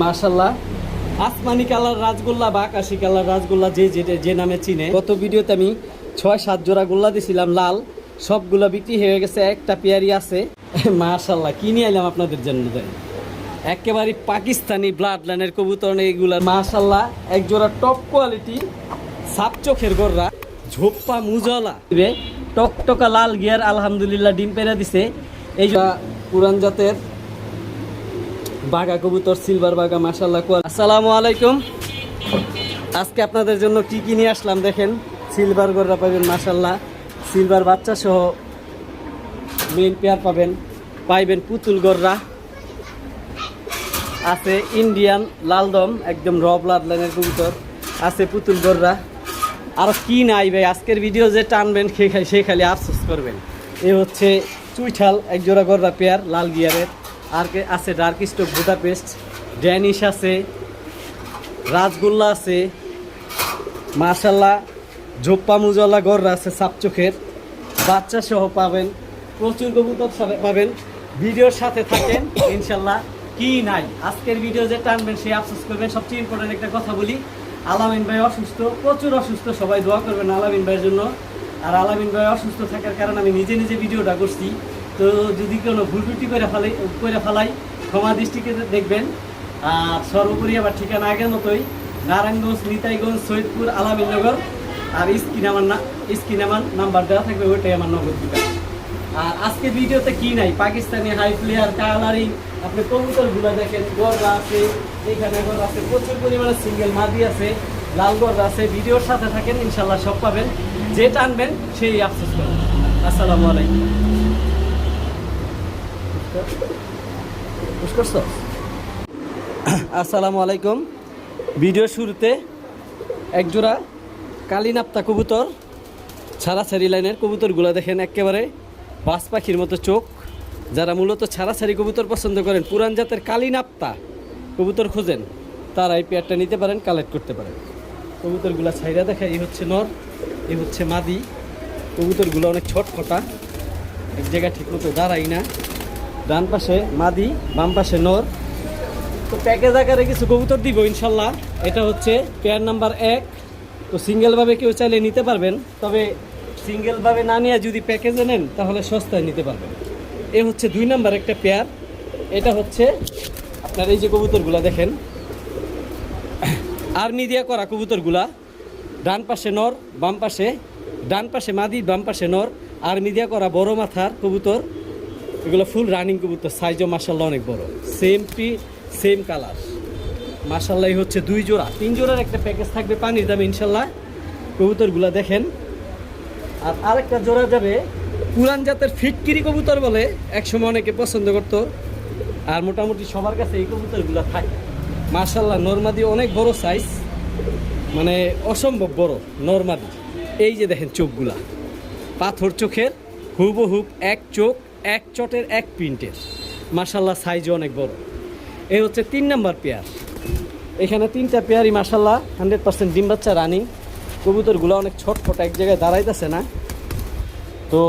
মাশাআল্লাহ আসমানি কালার রাজগোল্লা বা আকাশি কালার রাজগোল্লা যে নামে চিনে। গত ভিডিওতে আমি 6-7 জোড়া গোল্লা দিছিলাম লাল, সবগুলা বিক্রি হয়ে গেছে, একটা পেয়ারি আছে। মাশাআল্লাহ কি নিয়ে আইলাম আপনাদের জন্য, একেবারে পাকিস্তানি ব্লাড লাইনের কবুতর এইগুলা। মাশাআল্লাহ এক জোড়া টপ কোয়ালিটি সাপ চোখের গররা, ঝোপ্পা মুজলা টকটকা লাল গিয়ার, আলহামদুলিল্লাহ ডিম পেড়া দিছে। এই পুরান জাতের বাঘা কবুতর, সিলভার বাঘা। মাশাআল্লাহ। আসসালামু আলাইকুম। আজকে আপনাদের জন্য কি কি নিয়ে আসলাম দেখেন। সিলভার গররা পাবেন মাশাআল্লাহ, সিলভার বাচ্চা সহ মেইন পেয়ার পাইবেন পুতুল গররা আছে, ইন্ডিয়ান লালদম একদম র ব্লাড লাইনের কবুতর আছে, পুতুল গররা। আরও কি নাই ভাই, আজকের ভিডিও যে টানবেন সে খালি আফসোস করবেন। এ হচ্ছে চুইঠাল এক জোড়া গররা পেয়ার লাল গিয়ারের। আর আছে ডার্ক স্টক বুদাপেস্ট, ড্যানিশ আছে, রাজগোল্লা আছে, মাশাআল্লাহ ঝোপ্পা মুজলা গররা আছে সাপ চোখের, বাচ্চা সহ পাবেন, প্রচুর কবুতর পাবেন। ভিডিওর সাথে থাকেন ইনশাল্লাহ। কি নাই আজকের ভিডিও যে টানবেন সে আফসোস করবেন। সবচেয়ে ইম্পর্টেন্ট একটা কথা বলি, আলামিন ভাই অসুস্থ, প্রচুর অসুস্থ, সবাই দোয়া করবেন আলামিন ভাইয়ের জন্য। আর আলামিন ভাই অসুস্থ থাকার কারণে আমি নিজে ভিডিওটা করছি, তো যদি কোনো ভুল ত্রুটি করে ফেলাই ক্ষমা দৃষ্টিকে দেখবেন। আর সর্বোপরি আবার ঠিকানা আগের মতোই, নারায়ণগঞ্জ, নিতাইগঞ্জ, সৈয়দপুর, আলামিননগর। আর স্ক্রিনে আমার নাম্বার দেওয়া থাকবে, ওইটাই আমার নগদ বিকাশ। আর আজকের ভিডিওতে কি নাই, পাকিস্তানি হাই প্লেয়ার কালারিং আপনি কবুতরগুলো দেখেন, গররা আছে, এখানে গররা আছে, প্রচুর পরিমাণে সিঙ্গেল মাদি আছে, লাল গররা আছে। ভিডিওর সাথে থাকেন ইনশাল্লাহ সব পাবেন, যে টানবেন সেই আফসোস করবেন। আসসালামু আলাইকুম। আসসালামু আলাইকুম। ভিডিও শুরুতে একজোড়া কালিনাপ্তা কবুতর, ছাড়াছাড়ি লাইনের কবুতরগুলো দেখেন, একেবারে বাজ পাখির মতো চোখ। যারা মূলত ছাড়াছাড়ি কবুতর পছন্দ করেন, পুরান জাতের কালিনাপ্তা কবুতর খোঁজেন, তারা এই পেয়ারটা নিতে পারেন, কালেক্ট করতে পারেন। কবুতরগুলো ছাইরা দেখা, এই হচ্ছে নর, এই হচ্ছে মাদি। কবুতরগুলো অনেক ছটফটা, এক জায়গায় ঠিক মতো দাঁড়াই না। ডান পাশে মাদি, বাম পাশে নর। তো প্যাকেজ আকারে কিছু কবুতর দিব ইনশাল্লাহ। এটা হচ্ছে পেয়ার নাম্বার 1। তো সিঙ্গেলভাবে কেউ চাইলে নিতে পারবেন, তবে সিঙ্গেলভাবে না নিয়ে যদি প্যাকেজে নেন তাহলে সস্তায় নিতে পারবেন। এ হচ্ছে 2 নাম্বার একটা পেয়ার। এটা হচ্ছে আপনার এই যে কবুতরগুলা দেখেন, আর্মি দিয়ে করা কবুতরগুলা। ডান পাশে নর, বাম পাশে, ডান পাশে মাদি, বাম পাশে নর, আর্মি দিয়ে করা বড় মাথার কবুতর। এগুলো ফুল রানিং কবুতর, সাইজও মাশাআল্লাহ অনেক বড়, সেম কালার। মাশাআল্লাহ হচ্ছে 2 জোড়া, 3 জোড়ার একটা প্যাকেজ থাকবে পানির দামে ইনশাল্লাহ। কবুতরগুলা দেখেন। আর আরেকটা জোড়া যাবে পুরান জাতের ফিটকিরি কবুতর বলে, একসময় অনেকে পছন্দ করতো, আর মোটামুটি সবার কাছে এই কবুতরগুলো থাকে। মাশাআল্লাহ নরমাদি অনেক বড় সাইজ, মানে অসম্ভব বড় নরমাদি। এই যে দেখেন চোখগুলা, পাথর চোখের, হুবহুব এক চোখ, এক চটের এক প্রিন্টের। মাশাআল্লাহ সাইজও অনেক বড়। এই হচ্ছে 3 নাম্বার পেয়ার। এখানে 3টা পেয়ারই মাশাআল্লাহ 100% ডিম বাচ্চা রানিং। কবুতরগুলো অনেক ছটফট, এক জায়গায় দাঁড়াইতেছে না। তো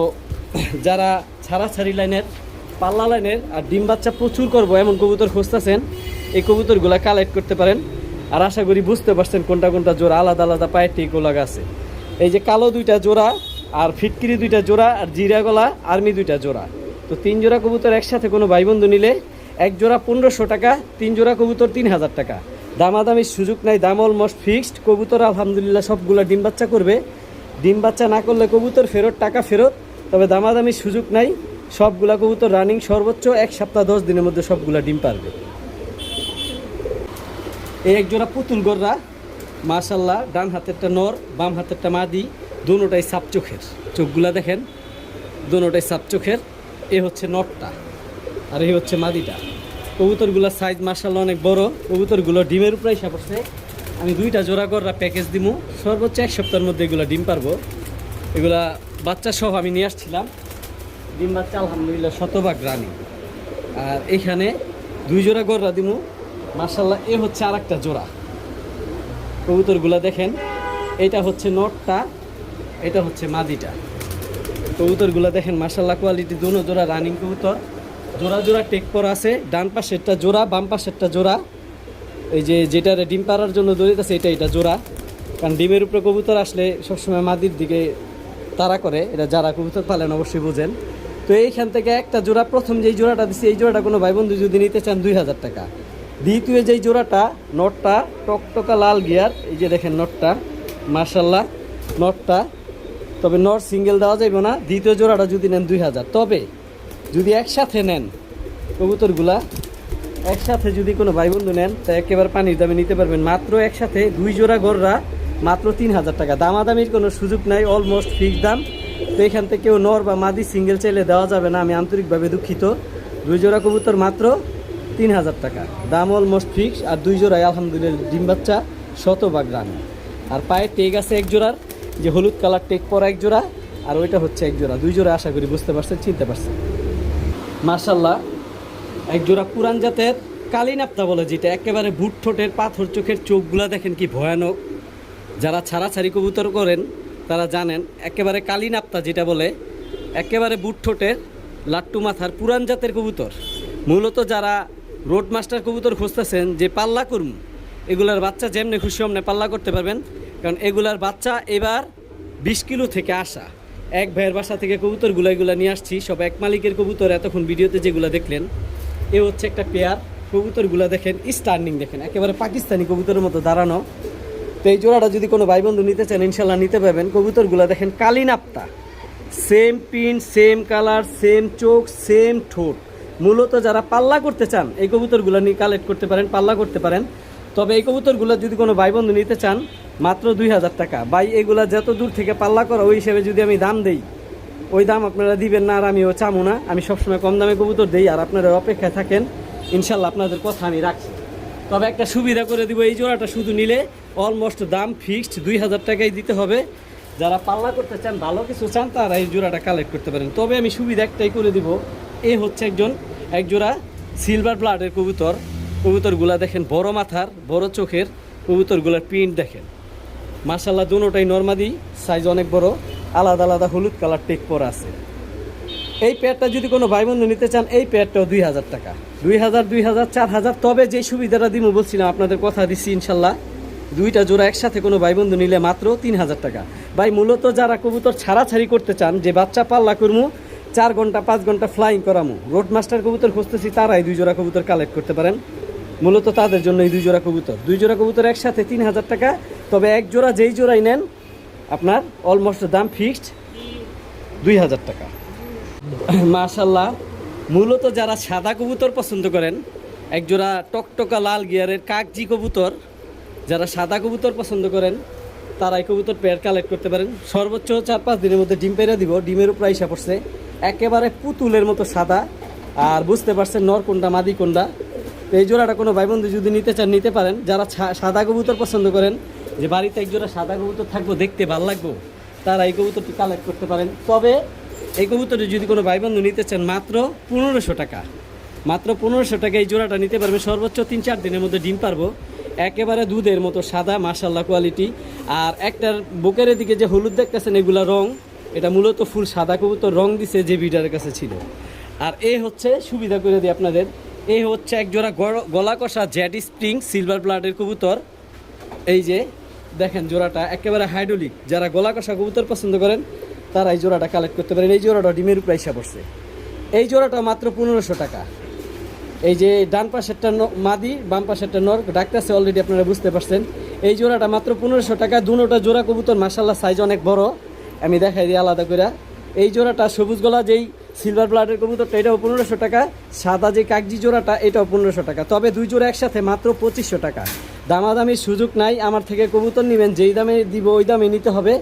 যারা ছাড়াছাড়ি লাইনের, পাল্লা লাইনের আর ডিম বাচ্চা প্রচুর করবো এমন কবুতর খুঁজতেছেন, এই কবুতরগুলো কালেক্ট করতে পারেন। আর আশা করি বুঝতে পারছেন কোনটা কোনটা জোড়া, আলাদা আলাদা পায়ের টিকো লাগা আছে। এই যে কালো 2টা জোড়া, আর ফিটকিরি 2টা জোড়া, আর জিরা গলা আর্মি 2টা জোড়া। তো 3 জোড়া কবুতর একসাথে কোনো ভাই বন্ধু নিলে এক জোড়া 1500 টাকা, 3 জোড়া কবুতর 3000 টাকা। দামাদামির সুযোগ নাই, দাম অলমোস্ট ফিক্সড। কবুতর আলহামদুলিল্লাহ সবগুলো ডিম বাচ্চা করবে, ডিম বাচ্চা না করলে কবুতর ফেরত, টাকা ফেরত। তবে দামাদামির সুযোগ নাই, সবগুলা কবুতর রানিং, সর্বোচ্চ 1 সপ্তাহ 10 দিনের মধ্যে সবগুলা ডিম পারবে। এই এক জোড়া পুতুল গররা মাশাআল্লাহ, ডান হাতেরটা নর, বাম হাতেরটা মাদি, দুটোটাই সাপ চোখের। চোখগুলা দেখেন, দুটোটাই সাপ চোখের। এ হচ্ছে নরটা আর এই হচ্ছে মাদিটা। কবুতরগুলোর সাইজ মাশাআল্লাহ অনেক বড়। কবুতরগুলো ডিমের উপরে এসে পড়ছে। আমি 2টা জোড়া গররা প্যাকেজ দিব, সর্বোচ্চ 1 সপ্তাহের মধ্যে এগুলো ডিম পারবো। এগুলা বাচ্চা সহ আমি নিয়ে আসছিলাম, ডিম বাচ্চা আলহামদুলিল্লাহ শতভাগ রানি। আর এখানে 2 জোড়া গররা দিব মাশাআল্লাহ। এ হচ্ছে আরেকটা জোড়া। কবুতরগুলা দেখেন, এটা হচ্ছে নটটা, এটা হচ্ছে মাদিটা। কবুতরগুলা দেখেন মাশাআল্লাহ কোয়ালিটি, 2 জোড়া রানিং কবুতর। জোড়া জোড়া টেক পর আছে, ডান পাশেরটা জোড়া, বাম পাশেরটা জোড়া। এই যে যেটার ডিম পাড়ার জন্য দৌড়িতেছে এটা জোড়া, কারণ ডিমের উপরে কবুতর আসলে সবসময় মাদির দিকে তাড়া করে, এটা যারা কবুতর পালেন অবশ্যই বুঝেন। তো এইখান থেকে একটা জোড়া, প্রথম যেই জোড়াটা দিচ্ছি এই জোড়াটা কোনো ভাই বন্ধু যদি নিতে চান 2000 টাকা। দ্বিতীয় যেই জোড়াটা নটটা টকটকা লাল গিয়ার, এই যে দেখেন নটটা মার্শাল্লাহ নটটা, তবে নট সিঙ্গেল দেওয়া যাবে না। দ্বিতীয় জোড়াটা যদি নেন 2000। তবে যদি একসাথে নেন কবুতরগুলা, একসাথে যদি কোনো ভাই বন্ধু নেন তা একেবারে পানির দামে নিতে পারবেন। মাত্র একসাথে 2 জোড়া গররা মাত্র 3000 টাকা। দামাদামির কোনো সুযোগ নাই, অলমোস্ট ফিক্স দাম। তো এখান থেকে কেউ নর বা মাদি সিঙ্গেল চাইলে দেওয়া যাবে না, আমি আন্তরিকভাবে দুঃখিত। 2 জোড়া কবুতর মাত্র 3000 টাকা, দাম অলমোস্ট ফিক্স। আর 2 জোড়ায় আলহামদুলিল্লাহ ডিম বাচ্চা শতভাগ রানি। আর পায়ের টেক আছে এক জোড়ার, যে হলুদ কালার টেক পরা এক জোড়া, আর ওইটা হচ্ছে এক জোড়া। 2 জোড়া আশা করি বুঝতে পারছেন, চিনতে পারছেন। মার্শাল্লাহ এক জোড়া পুরান জাতের কালিনাপ্তা বলে, যেটা একেবারে বুট ঠোঁটের পাথর চোখের চোখগুলা দেখেন কি ভয়ানক। যারা ছাড়াছাড়ি কবুতর করেন তারা জানেন, একেবারে কালিনাপ্তা যেটা বলে, একেবারে বুট ঠোঁটের লাট্টু মাথার পুরান জাতের কবুতর। মূলত যারা রোড মাস্টার কবুতর খুঁজতেছেন যে পাল্লা করুন, এগুলার বাচ্চা যেমনি খুশি অমনে পাল্লা করতে পারবেন, কারণ এগুলার বাচ্চা এবার 20 কিলো থেকে আসা। এক ভাইয়ের বাসা থেকে কবুতরগুলো এগুলো নিয়ে আসছি, সব এক মালিকের কবুতর। এতক্ষণ ভিডিওতে যেগুলো দেখলেন এ হচ্ছে একটা পেয়ার। কবুতরগুলো দেখেন স্টার্নিং, দেখেন একেবারে পাকিস্তানি কবুতরের মতো দাঁড়ানো। তো এই জোড়াটা যদি কোনো ভাই বন্ধু নিতে চান ইনশাল্লাহ নিতে পারবেন। কবুতরগুলো দেখেন কালিনাপ্তা, same print, same colour, same চোখ, সেম ঠোঁট। মূলত যারা পাল্লা করতে চান এই কবুতরগুলো নিয়ে কালেক্ট করতে পারেন, পাল্লা করতে পারেন। তবে এই কবুতরগুলো যদি কোনো ভাই বন্ধু নিতে চান মাত্র 2000 টাকা। ভাই এগুলা যত দূর থেকে পাল্লা করা, ওই হিসেবে যদি আমি দাম দেই ওই দাম আপনারা দিবেন না, আর আমিও চামো না। আমি সবসময় কম দামে কবুতর দেই, আর আপনারা অপেক্ষায় থাকেন। ইনশাল্লাহ আপনাদের কথা আমি রাখছি। তবে একটা সুবিধা করে দিব, এই জোড়াটা শুধু নিলে অলমোস্ট দাম ফিক্সড 2000 টাকাই দিতে হবে। যারা পাল্লা করতে চান, ভালো কিছু চান, তারা এই জোড়াটা কালেক্ট করতে পারেন। তবে আমি সুবিধা একটাই করে দিব, এ হচ্ছে এক জোড়া সিলভার ব্লাডের কবুতর। কবুতরগুলা দেখেন বড় মাথার, বড় চোখের, কবুতরগুলার প্রিন্ট দেখেন মার্শাল্লাহ। দুটোটাই নর্মাদি, সাইজ অনেক বড়, আলাদা আলাদা হলুদ কালার টেক পরা আছে। এই পেয়ারটা যদি কোনো ভাই বন্ধু নিতে চান এই পেয়ারটাও 2000 টাকা, 2000, 2000, 4000। তবে যে সুবিধাটা দিব বলছিলাম, আপনাদের কথা দিচ্ছি ইনশাল্লাহ, 2টা জোড়া একসাথে কোনো ভাই বন্ধু নিলে মাত্র 3000 টাকা। ভাই মূলত যারা কবুতর ছাড়াছাড়ি করতে চান, যে বাচ্চা পাল্লা করমু 4 ঘন্টা 5 ঘন্টা ফ্লাইং করামু, রোড মাস্টার কবুতর খুঁজতেছি, তারাই 2 জোড়া কবুতর কালেক্ট করতে পারেন। মূলত তাদের জন্য এই 2 জোড়া কবুতর, 2 জোড়া কবুতর একসাথে 3000 টাকা। তবে এক জোড়া যেই জোড়াই নেন আপনার অলমোস্ট দাম ফিক্সড 2000 টাকা। মাশাল্লাহ মূলত যারা সাদা কবুতর পছন্দ করেন, এক জোড়া টকটকা লাল গিয়ারের কাকজি কবুতর, যারা সাদা কবুতর পছন্দ করেন তারা এই কবুতর পেয়ার কালেক্ট করতে পারেন। সর্বোচ্চ 4-5 দিনের মধ্যে ডিম পেড়ে দিব। ডিমের উপর আইসা পড়ছে, একেবারে পুতুলের মতো সাদা। আর বুঝতে পারছেন নর কোনটা মাদি কোনটা। তো এই জোড়াটা কোনো ভাই বন্ধু যদি নিতে চান নিতে পারেন। যারা সাদা কবুতর পছন্দ করেন, যে বাড়িতে এক জোড়া সাদা কবুতর থাকবো, দেখতে ভালো লাগবো, তারা এই কবুতরটি কালেক্ট করতে পারেন। তবে এই কবুতরটি যদি কোনো ভাই বন্ধু নিতে চান মাত্র 1500 টাকা, মাত্র 1500 টাকা এই জোড়াটা নিতে পারবে। সর্বোচ্চ 3-4 দিনের মধ্যে ডিম পারবো, একেবারে দুধের মতো সাদা মাশাল্লাহ কোয়ালিটি। আর একটার বুকের দিকে যে হলুদ দেখতেছেন এগুলা রং, এটা মূলত ফুল সাদা কবুতর, রং দিছে যে বিডারের কাছে ছিল। আর এ হচ্ছে সুবিধা করে দিই আপনাদের, এই হচ্ছে এক জোড়া গলা কষা জেড স্প্রিং সিলভার ব্লাডের কবুতর। এই যে দেখেন জোড়াটা একেবারে হাইড্রোলিক। যারা গলা কষা কবুতর পছন্দ করেন তারা এই জোড়াটা কালেক্ট করতে পারেন। এই জোড়াটা ডিমের উপরে এসে পড়ছে। এই জোড়াটা মাত্র 1500 টাকা। এই যে ডান পাশেরটা মাদি, বাম পাশেরটা নর, ডাকতেছে অলরেডি, আপনারা বুঝতে পারছেন। এই জোড়াটা মাত্র 1500 টাকা। দুটোটা জোড়া কবুতর মাশাল্লাহ সাইজ অনেক বড়, আমি দেখাই দিই আলাদা করে। এই জোড়াটা সবুজ গলা যেই সিলভার ব্লাডের কবুতরটা, এটাও 1500 টাকা। সাদা যে কাগজি জোড়াটা, এটাও 1500 টাকা। তবে 2 জোড়া একসাথে মাত্র 2500 টাকা। দামাদামির সুযোগ নাই। আমার থেকে কবুতর নেবেন, যেই দামে দিব ওই দামে নিতে হবে।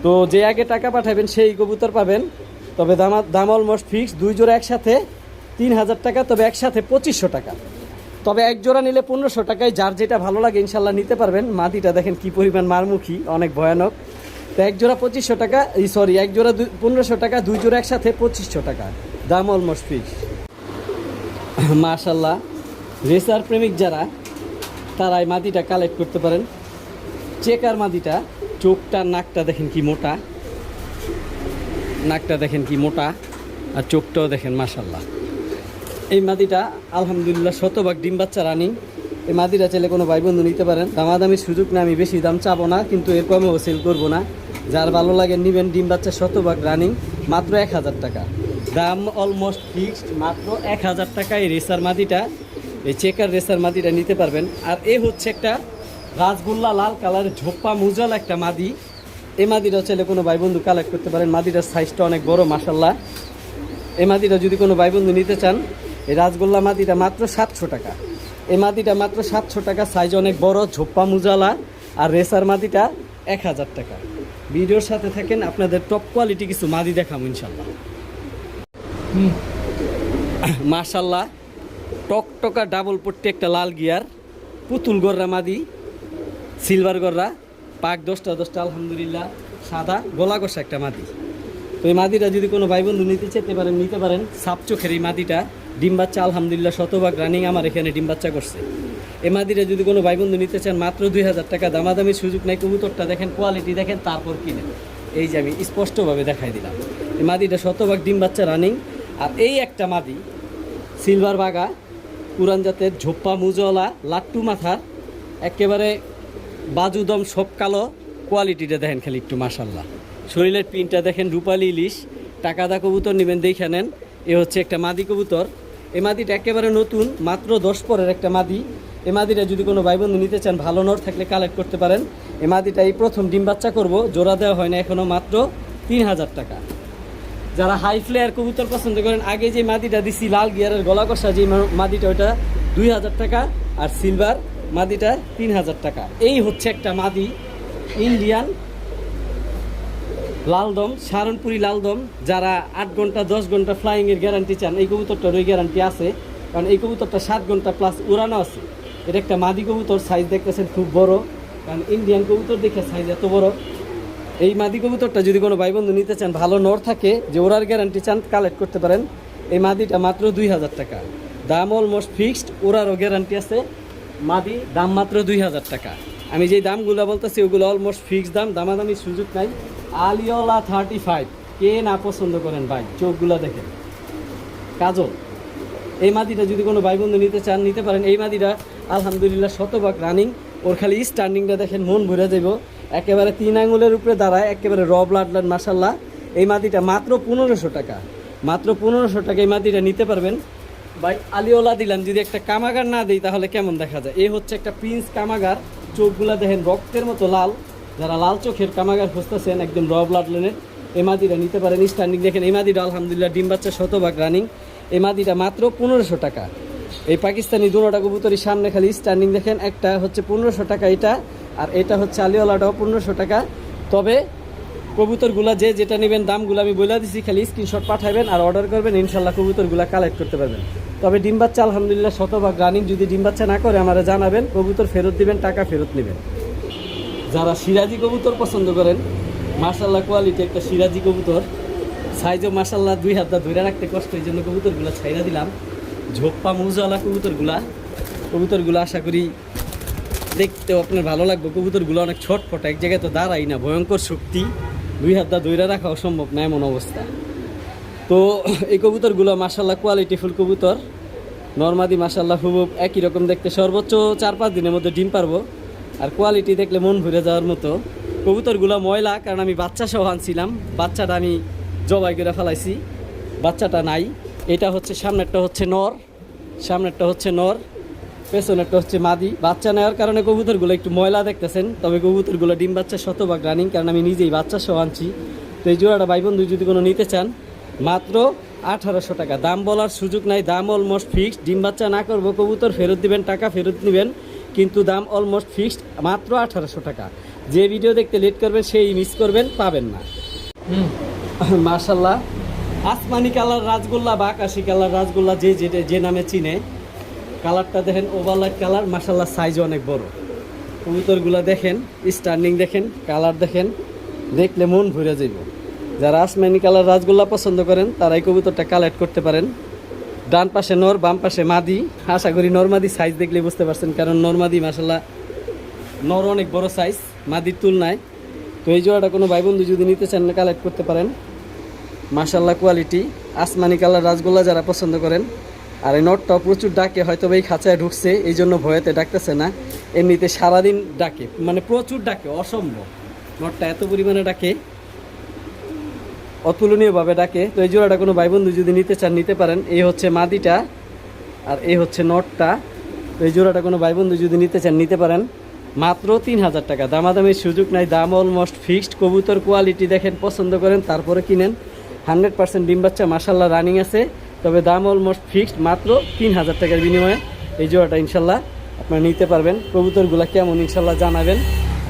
তো যে আগে টাকা পাঠাবেন সেই কবুতর পাবেন। তবে দাম অলমোস্ট ফিক্স। 2 জোড়া একসাথে 3000 টাকা, তবে একসাথে 2500 টাকা। তবে এক জোড়া নিলে 1500 টাকায়, যার যেটা ভালো লাগে ইনশাল্লাহ নিতে পারবেন। মাদিটা দেখেন কি পরিমাণ মারমুখী, অনেক ভয়ানক। তো এক জোড়া 2500 টাকা, এক জোড়া 1500 টাকা, 2 জোড়া একসাথে 2500 টাকা, দাম অলমোস্ট ফিক্স। মাশাল্লাহ রেসার প্রেমিক যারা, তারা এই মাদিটা কালেক্ট করতে পারেন। চেকার মাদিটা, চোখটা নাকটা দেখেন কি মোটা, নাকটা দেখেন কি মোটা, আর চোখটাও দেখেন মাশাল্লাহ। এই মাদিটা আলহামদুলিল্লাহ শতভাগ ডিম বাচ্চা রানিং। এই মাদিটা চাইলে কোনো ভাই বন্ধু নিতে পারেন। দামাদামির সুযোগ না, আমি বেশি দাম চাবো না, কিন্তু এর কমেও সেল করবো না। যার ভালো লাগে নেবেন। ডিম বাচ্চা শতভাগ রানিং, মাত্র 1000 টাকা দাম, অলমোস্ট ফিক্সড, মাত্র 1000 টাকায় রেসার মাদিটা, এই চেকার রেসার মাদিটা নিতে পারবেন। আর এ হচ্ছে একটা রাজগোল্লা লাল কালারের ঝোপ্পা মুজাল একটা মাদি। এই মাদিটা চাইলে কোনো ভাই বন্ধু কালেক্ট করতে পারেন। মাদিটার সাইজটা অনেক বড় মাশাল্লাহ। এই মাদিটা যদি কোনো ভাই বন্ধু নিতে চান, এই রাজগোল্লা মাদিটা মাত্র 700 টাকা। এই মাদিটা মাত্র 700 টাকা, সাইজ অনেক বড়, ঝোপ্পা মুজালা। আর রেসার মাদিটা 1000 টাকা। ভিডিওর সাথে থাকেন, আপনাদের টপ কোয়ালিটি কিছু মাদি দেখাবো ইনশাল্লাহ। মাশাল্লাহ, টকটকা ডাবল পট্টি একটা লাল গিয়ার, পুতুল গররা মাদি, সিলভার গররা, পাক 10টা আলহামদুলিল্লাহ, সাদা গলা কষা একটা মাদি। তো এই মাদিটা যদি কোনো ভাই বন্ধু নিতে নিতে পারেন। সাপ চোখের এই মাদিটা, ডিম বাচ্চা আলহামদুলিল্লাহ শতভাগ রানিং, আমার এখানে ডিম বাচ্চা করছে। এই মাদিটা যদি কোনো ভাই বন্ধু নিতে চান, মাত্র 2000 টাকা, দামাদামির সুযোগ নাই। কবুতরটা দেখেন, কোয়ালিটি দেখেন, তারপর কিনেন। এই যে আমি স্পষ্টভাবে দেখাই দিলাম, এই মাদিটা শতভাগ ডিম বাচ্চা রানিং। আর এই একটা মাদি সিলভার বাগা, পুরান জাতের, ঝোপ্পা মুজওয়ালা, লাট্টু মাথার, একেবারে বাজুদম, সব কালো। কোয়ালিটিটা দেখেন খালি একটু মাশাল্লাহ। শরীরের প্রিন্টটা দেখেন, রূপালি ইলিশ। টাকাদা কবুতর নেবেন, দেখে নেন। এ হচ্ছে একটা মাদি কবুতর। এই মাদিটা একেবারে নতুন, মাত্র 10 পরের একটা মাদি। এই মাদিটা যদি কোনো ভাই বন্ধু নিতে চান, ভালো নর থাকলে কালেক্ট করতে পারেন। এই মাদিটা এই প্রথম ডিম বাচ্চা করবো, জোড়া দেওয়া হয় না এখনও, মাত্র 3000 টাকা। যারা হাই ফ্লেয়ার কবুতর পছন্দ করেন, আগে যে মাদিটা দিছি লাল গিয়ারের গলা কষা, যে মাদিটা, ওইটা 2000 টাকা। আর সিলভার মাদিটা 3000 টাকা। এই হচ্ছে একটা মাদি, ইন্ডিয়ান লালদম, সারনপুরি লালদম। যারা 8 ঘন্টা 10 ঘন্টা ফ্লাইংয়ের গ্যারান্টি চান, এই কবুতরটার ওই গ্যারান্টি আছে। কারণ এই কবুতরটা 7 ঘন্টা প্লাস উড়ানো আছে। এটা একটা মাদি কবুতর, সাইজ দেখতেছেন খুব বড়। কারণ ইন্ডিয়ান কবুতর দেখে সাইজ এত বড়। এই মাদি কবুতরটা যদি কোনো ভাই বন্ধু নিতে চান, ভালো নর থাকে, যে ওরার গ্যারান্টি চান, কালেক্ট করতে পারেন। এই মাদিটা মাত্র 2000 টাকা, দাম অলমোস্ট ফিক্সড, ওরারও গ্যারান্টি আছে। মাদি দাম মাত্র 2000 টাকা। আমি যেই দামগুলো বলতেছি ওগুলো অলমোস্ট ফিক্সড দাম, দামাদামির সুযোগ নাই। আলিওলা 35, কে না পছন্দ করেন ভাই, চোখগুলো দেখেন, কাজল। এই মাদিটা যদি কোনো ভাই বন্ধু নিতে চান, নিতে পারেন। এই মাদিটা আলহামদুলিল্লাহ শতভাগ রানিং। ওর খালি স্ট্যান্ডিংটা দেখেন, মন ভরে যাব। একেবারে 3 আঙুলের উপরে দাঁড়ায়, একেবারে র ব্লাড মাশাল্লাহ। এই মাদিটা মাত্র 1500 টাকা, মাত্র 1500 টাকা এই মাদিটা নিতে পারবেন। ভাই আলিওলা দিলাম, যদি একটা কামাগার না দিই তাহলে কেমন দেখা যায়। এই হচ্ছে একটা প্রিন্স কামাগার, চোখগুলা দেখেন রক্তের মতো লাল। যারা লাল চোখের কামাগার খুঁজতেছেন, একদম র ব্লাড লাইনের, এই মাদিটা নিতে পারেন। স্ট্যান্ডিং দেখেন, এই মাদিটা আলহামদুলিল্লাহ ডিম বাচ্চা শতভাগ রানিং। এই মাদিটা মাত্র 1500 টাকা। এই পাকিস্তানি দুটোটা কবুতরের সামনে খালি স্ট্যান্ডিং দেখেন, একটা হচ্ছে 1500 টাকা এটা, আর এটা হচ্ছে আলিওলাটাও 1500 টাকা। তবে কবুতরগুলা যে যেটা নেবেন, দামগুলো আমি বলে দিচ্ছি, খালি স্ক্রিনশট পাঠাবেন আর অর্ডার করবেন, ইনশাল্লাহ কবুতরগুলা কালেক্ট করতে পারবেন। তবে ডিম বাচ্চা আলহামদুলিল্লাহ শতভাগ রানিং। যদি ডিম বাচ্চা না করে আমারা জানাবেন, কবুতর ফেরত দিবেন, টাকা ফেরত নেবেন। যারা সিরাজি কবুতর পছন্দ করেন, মাশাল্লাহ কোয়ালিটি একটা সিরাজি কবুতর, সাইজও মাশাল্লাহ 2 হাত ধরে রাখতে কষ্ট, এই জন্য কবুতরগুলো ছাইরা দিলাম। ঝোপ্পা মুজওয়ালা কবুতরগুলো আশা করি দেখতেও আপনার ভালো লাগবে। কবুতরগুলো অনেক ছটফট, এক জায়গায় তো দাঁড়াই না, ভয়ঙ্কর শক্তি, 2 হাত ধরে রাখা অসম্ভব না এমন অবস্থা। তো এই কবুতরগুলো মাশাল্লাহ কোয়ালিটিফুল কবুতর। নরমাদি মাশাল্লাহ খুব একই রকম দেখতে, সর্বোচ্চ 4-5 দিনের মধ্যে ডিম পারবো। আর কোয়ালিটি দেখলে মন ভরে যাওয়ার মতো। কবুতরগুলো ময়লা, কারণ আমি বাচ্চা সহ আনছিলাম, বাচ্চাটা আমি জবাই করে ফেলাইছি, বাচ্চাটা নাই। এটা হচ্ছে সামনেরটা হচ্ছে নর, পেছনেরটা হচ্ছে মাদি। বাচ্চা নেওয়ার কারণে কবুতরগুলো একটু ময়লা দেখতেছেন, তবে কবুতরগুলো ডিম বাচ্চা শতভাগ রানিং, কারণ আমি নিজেই বাচ্চা সহ আনছি। তো এই জোড়াটা ভাই বন্ধু যদি কোনো নিতে চান, মাত্র 1800 টাকা, দাম বলার সুযোগ নাই, দাম অলমোস্ট ফিক্সড। ডিম বাচ্চা না করবো, কবুতর ফেরত দিবেন, টাকা ফেরত নেবেন, কিন্তু দাম অলমোস্ট ফিক্সড, মাত্র 1800 টাকা। যে ভিডিও দেখতে লেট করবেন সেই মিস করবেন, পাবেন না। মাশাল্লাহ আসমানি কালার রাজগোল্লা বা আকাশি কালার রাজগোল্লা, যে নামে চিনে, কালারটা দেখেন ওভারলাইট কালার, মাশাল্লাহ সাইজ অনেক বড়। কবুতরগুলো দেখেন, স্ট্যান্ডিং দেখেন, কালার দেখেন, দেখলে মন ভরে যাইব। যারা আসমানি কালার রাজগোল্লা পছন্দ করেন তারা এই কবুতরটা কালেক্ট করতে পারেন। ডান পাশে নর, বাম পাশে মাদি। আশা করি নরমাদি সাইজ দেখলে বুঝতে পারছেন, কারণ নরমাদি মাশাল্লাহ নর অনেক বড় সাইজ মাদির তুলনায়। তো এই জোড়াটা কোনো ভাই বন্ধু যদি নিতে চান, কালেক্ট করতে পারেন। মাশাল্লাহ কোয়ালিটি আসমানি কালার রাজগোল্লা যারা পছন্দ করেন, আর এই নটটাও প্রচুর ডাকে, হয়তো এই খাঁচায় ঢুকছে এই জন্য ভয়েতে ডাকতেছে না, এমনিতে সারাদিন ডাকে, মানে প্রচুর ডাকে, অসম্ভব। নটটা এত পরিমাণে ডাকে, অতুলনীয়ভাবে ডাকে। তো এই জোড়াটা কোনো ভাই বন্ধু যদি নিতে চান নিতে পারেন। এই হচ্ছে মাদিটা আর এই হচ্ছে নটটা। তো এই জোড়াটা কোনো ভাই বন্ধু যদি নিতে চান নিতে পারেন, মাত্র 3000 টাকা। দামাদামির সুযোগ নাই, দাম অলমোস্ট ফিক্সড। কবুতর কোয়ালিটি দেখেন, পছন্দ করেন তারপরে কিনেন। 100% ডিম বাচ্চা মাশাল্লাহ রানিং আছে, তবে দাম অলমোস্ট ফিক্সড, মাত্র 3000 টাকার বিনিময়ে এই জোড়াটা ইনশাল্লাহ আপনারা নিতে পারবেন। কবুতরগুলো কেমন ইনশাল্লাহ জানাবেন,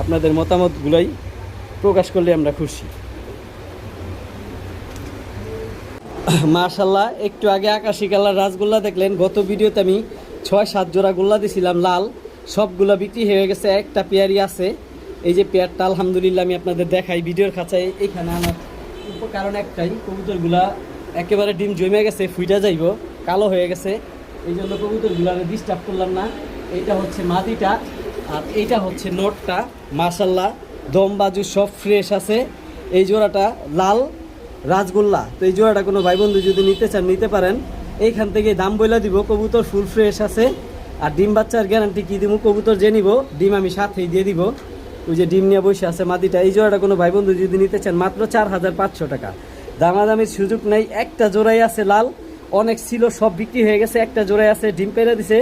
আপনাদের মতামতগুলোই প্রকাশ করলে আমরা খুশি। মাশাল্লাহ একটু আগে আকাশি কালার রাজগোল্লা দেখলেন, গত ভিডিওতে আমি 6-7 জোড়া গোল্লা দিছিলাম লাল, সবগুলো বিক্রি হয়ে গেছে, একটা পেয়ারই আছে। এই যে পেয়ারটা আলহামদুলিল্লাহ আমি আপনাদের দেখাই ভিডিওর খাঁচায়, এইখানে আমার কারণ একটাই, কবুতরগুলা একেবারে ডিম জমে গেছে, ফুইটা যাইব, কালো হয়ে গেছে, এই জন্য কবুতরগুলো আমি ডিস্টার্ব করলাম না। এইটা হচ্ছে মাদিটা আর এইটা হচ্ছে নটটা। মাশাল্লাহ দম বাজু সব ফ্রেশ আছে। এই জোড়াটা লাল রাজগোল্লা। তো এই জোড়াটা কোনো ভাই বন্ধু যদি নিতে চান নিতে পারেন। এইখান থেকে দাম বইলা দিব, কবুতর ফুল ফ্রেশ আছে। আর ডিম বাচ্চার গ্যারান্টি কী দিব, কবুতর যে নিব ডিম আমি সাথেই দিয়ে দিব। ওই যে ডিম নিয়ে বসে আছে মাদিটা। এই জোড়াটা কোনো ভাই বন্ধু যদি নিতে চান মাত্র 4500 টাকা। দামাদামির সুযোগ নেই, একটা জোড়াই আছে লাল, অনেক ছিল সব বিক্রি হয়ে গেছে, একটা জোড়াই আছে, ডিম পেরে দিছে।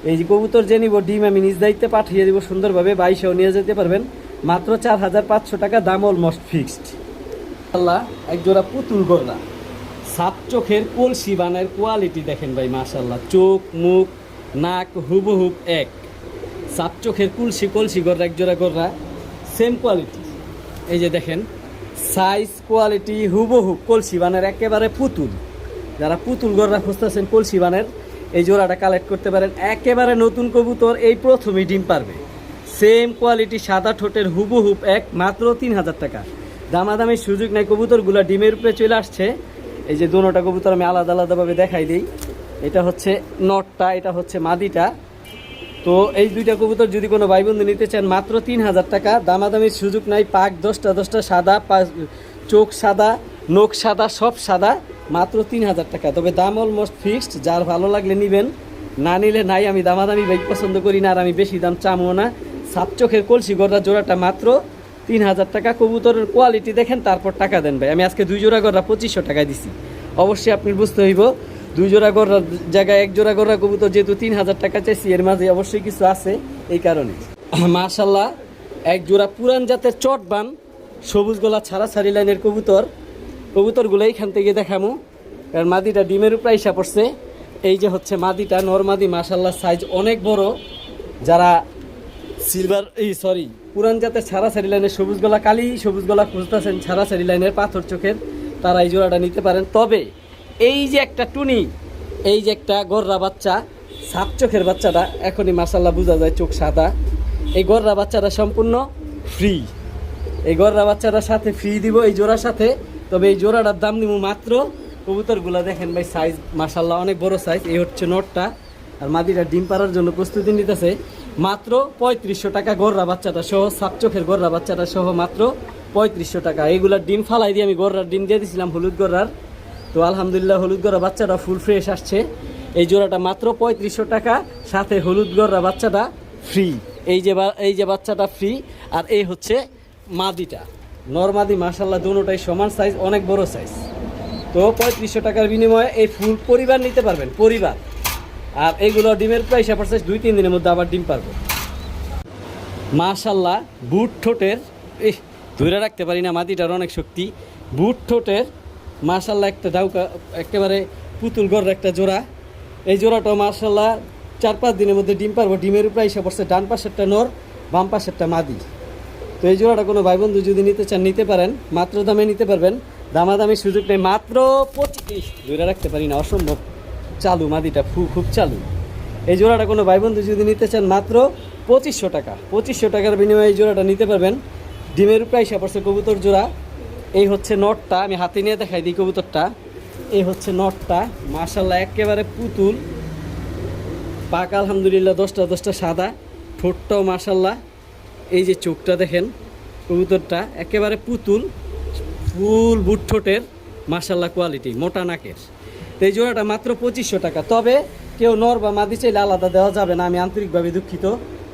এই যে কবুতর যে নিব ডিম আমি নিজ দায়িত্বে পাঠিয়ে দিব সুন্দরভাবে, 2200 নিয়ে যেতে পারবেন, মাত্র 4500 টাকা, দাম অলমোস্ট ফিক্সড। আল্লাহ এক জোড়া পুতুল গড়া, সাপ চোখের কলসি বানের কোয়ালিটি দেখেন ভাই মাশাল্লাহ, চোখ মুখ নাক হুবহুব এক। সাপ চোখের কলসি গড়া এক জোড়া গড়া, সেম কোয়ালিটি। এই যে দেখেন সাইজ কোয়ালিটি হুবহুব কলসি বানের, একেবারে পুতুল। যারা পুতুল গড়া খুঁজতেছেন কলসি বানের, এই জোড়াটা কালেক্ট করতে পারেন। একেবারে নতুন কবুতর, এই প্রথমেই ডিম পারবে, সেম কোয়ালিটি, সাদা ঠোঁটের হুবহুব এক, মাত্র 3000 টাকা। দামাদামির সুযোগ নাই, কবুতরগুলো ডিমের উপরে চলে আসছে। এই যে দুটোটা কবুতর আমি আলাদা আলাদাভাবে দেখাই দিই। এটা হচ্ছে নটটা, এটা হচ্ছে মাদিটা। তো এই দুইটা কবুতর যদি কোনো ভাই বন্ধু নিতে চান মাত্র 3000 টাকা। দামাদামির সুযোগ নাই, পাক 10টা সাদা, চোখ সাদা, নখ সাদা, সব সাদা, মাত্র 3000 টাকা। তবে দাম অলমোস্ট ফিক্সড, যার ভালো লাগলে নেবেন, না নিলে নাই। আমি দামাদামি বাইক পছন্দ করি না, আর আমি বেশি দাম চামও না। সাপ চোখের কলসি গড়া জোড়াটা মাত্র 3000 টাকা। কবুতরের কোয়ালিটি দেখেন তারপর টাকা দেন ভাই। আমি আজকে 2 জোড়া গড়া 2500 টাকায় দিছি। অবশ্যই আপনি বুঝতে হইব, 2 জোড়া গড়ার জায়গায় 1 জোড়া গড়া কবুতর যেহেতু 3000 টাকা চাইছি, এর মাঝে অবশ্যই কিছু আছে, এই কারণে। মাশাল্লাহ এক জোড়া পুরান জাতের চটবান সবুজ গলা ছাড়া ছাড়ি লাইনের কবুতরগুলো এইখান থেকে দেখামু, কারণ মাদিটা ডিমের উপরে আইসা পড়ছে। এই যে হচ্ছে মাদিটা, নরমাদি, মাশাল্লাহ সাইজ অনেক বড়। যারা পুরান জাতের ছাড়াছাড়ি লাইনের সবুজ গলা খুঁজতেছেন, ছাড়াছাড়ি লাইনের পাথর চোখের, তারা এই জোড়াটা নিতে পারেন। তবে এই যে একটা টুনি, এই যে একটা গররা বাচ্চা, সাপ চোখের বাচ্চাটা, এখনই মাশাল্লাহ বোঝা যায় চোখ সাদা। এই গররা বাচ্চাটা সম্পূর্ণ ফ্রি, এই গররা বাচ্চাটার সাথে ফ্রি দিব এই জোড়ার সাথে। তবে এই জোড়াটার দাম দিব মাত্র, কবুতরগুলো দেখেন ভাই সাইজ মাশাল্লাহ অনেক বড় সাইজ। এই হচ্ছে নটটা, আর মাদিটা ডিম পাড়ার জন্য প্রস্তুতি নিতেছে, মাত্র 3500 টাকা। গররা বাচ্চাটা সহ, সাপ চোখের গররা বাচ্চাটা সহ মাত্র 3500 টাকা। এইগুলার ডিম ফালাই দিয়ে আমি গররার ডিম দিয়ে দিয়েছিলাম হলুদ গররার। তো আলহামদুলিল্লাহ হলুদ গররা বাচ্চাটা ফুল ফ্রেশ আসছে। এই জোড়াটা মাত্র 3500 টাকা, সাথে হলুদ গররা বাচ্চাটা ফ্রি। এই যে বাচ্চাটা ফ্রি। আর এই হচ্ছে মাদিটা, নরমাদি, মাশাল্লাহ দুটোটাই সমান সাইজ, অনেক বড় সাইজ। তো 3500 টাকার বিনিময়ে এই ফুল পরিবার নিতে পারবেন, পরিবার। আর এইগুলো ডিমের প্রাইস পড়ছে 2-3 দিনের মধ্যে আবার ডিম পারবো। মাশাল্লাহ বুট ঠোঁটের, ধরে রাখতে পারি না, মাদিটার অনেক শক্তি। বুট ঠোঁটের মাশাল্লাহ একটা ডাউকা, একেবারে পুতুল গড় একটা জোড়া। এই জোড়াটাও মাশাল্লাহ 4-5 দিনের মধ্যে ডিম পারবো। ডিমের প্রাইস পড়ছে, ডান পাশেরটা নর, বাম পাশেরটা মাদি। তো এই জোড়াটা কোনো ভাই বন্ধু যদি নিতে চান নিতে পারেন, মাত্র দামে নিতে পারবেন, দামাদামি সুযোগ নেই, মাত্র 25। ধরে রাখতে পারি না, অসম্ভব চালু, মাদিটা খুব চালু। এই জোড়াটা কোনো ভাই বন্ধু যদি নিতে চান মাত্র 2500 টাকা। 2500 টাকার বিনিময়ে এই জোড়াটা নিতে পারবেন। ডিমের প্রাইস পড়ছে কবুতর জোড়া। এই হচ্ছে নটটা, আমি হাতে নিয়ে দেখাই দিই কবুতরটা। এই হচ্ছে নটটা, মাশাল্লাহ একেবারে পুতুল, পাক আলহামদুলিল্লাহ 10টা সাদা, ঠোঁটটাও মাশাল্লাহ। এই যে চোখটা দেখেন, কবুতরটা একেবারে পুতুল, ফুল বুট ঠোঁটের, মাশাল্লাহ কোয়ালিটি, মোটা নাকের। তো এই জোড়াটা মাত্র 2500 টাকা। তবে কেউ নর বা মাদি চাইলে আলাদা দেওয়া যাবে না, আমি আন্তরিকভাবে দুঃখিত।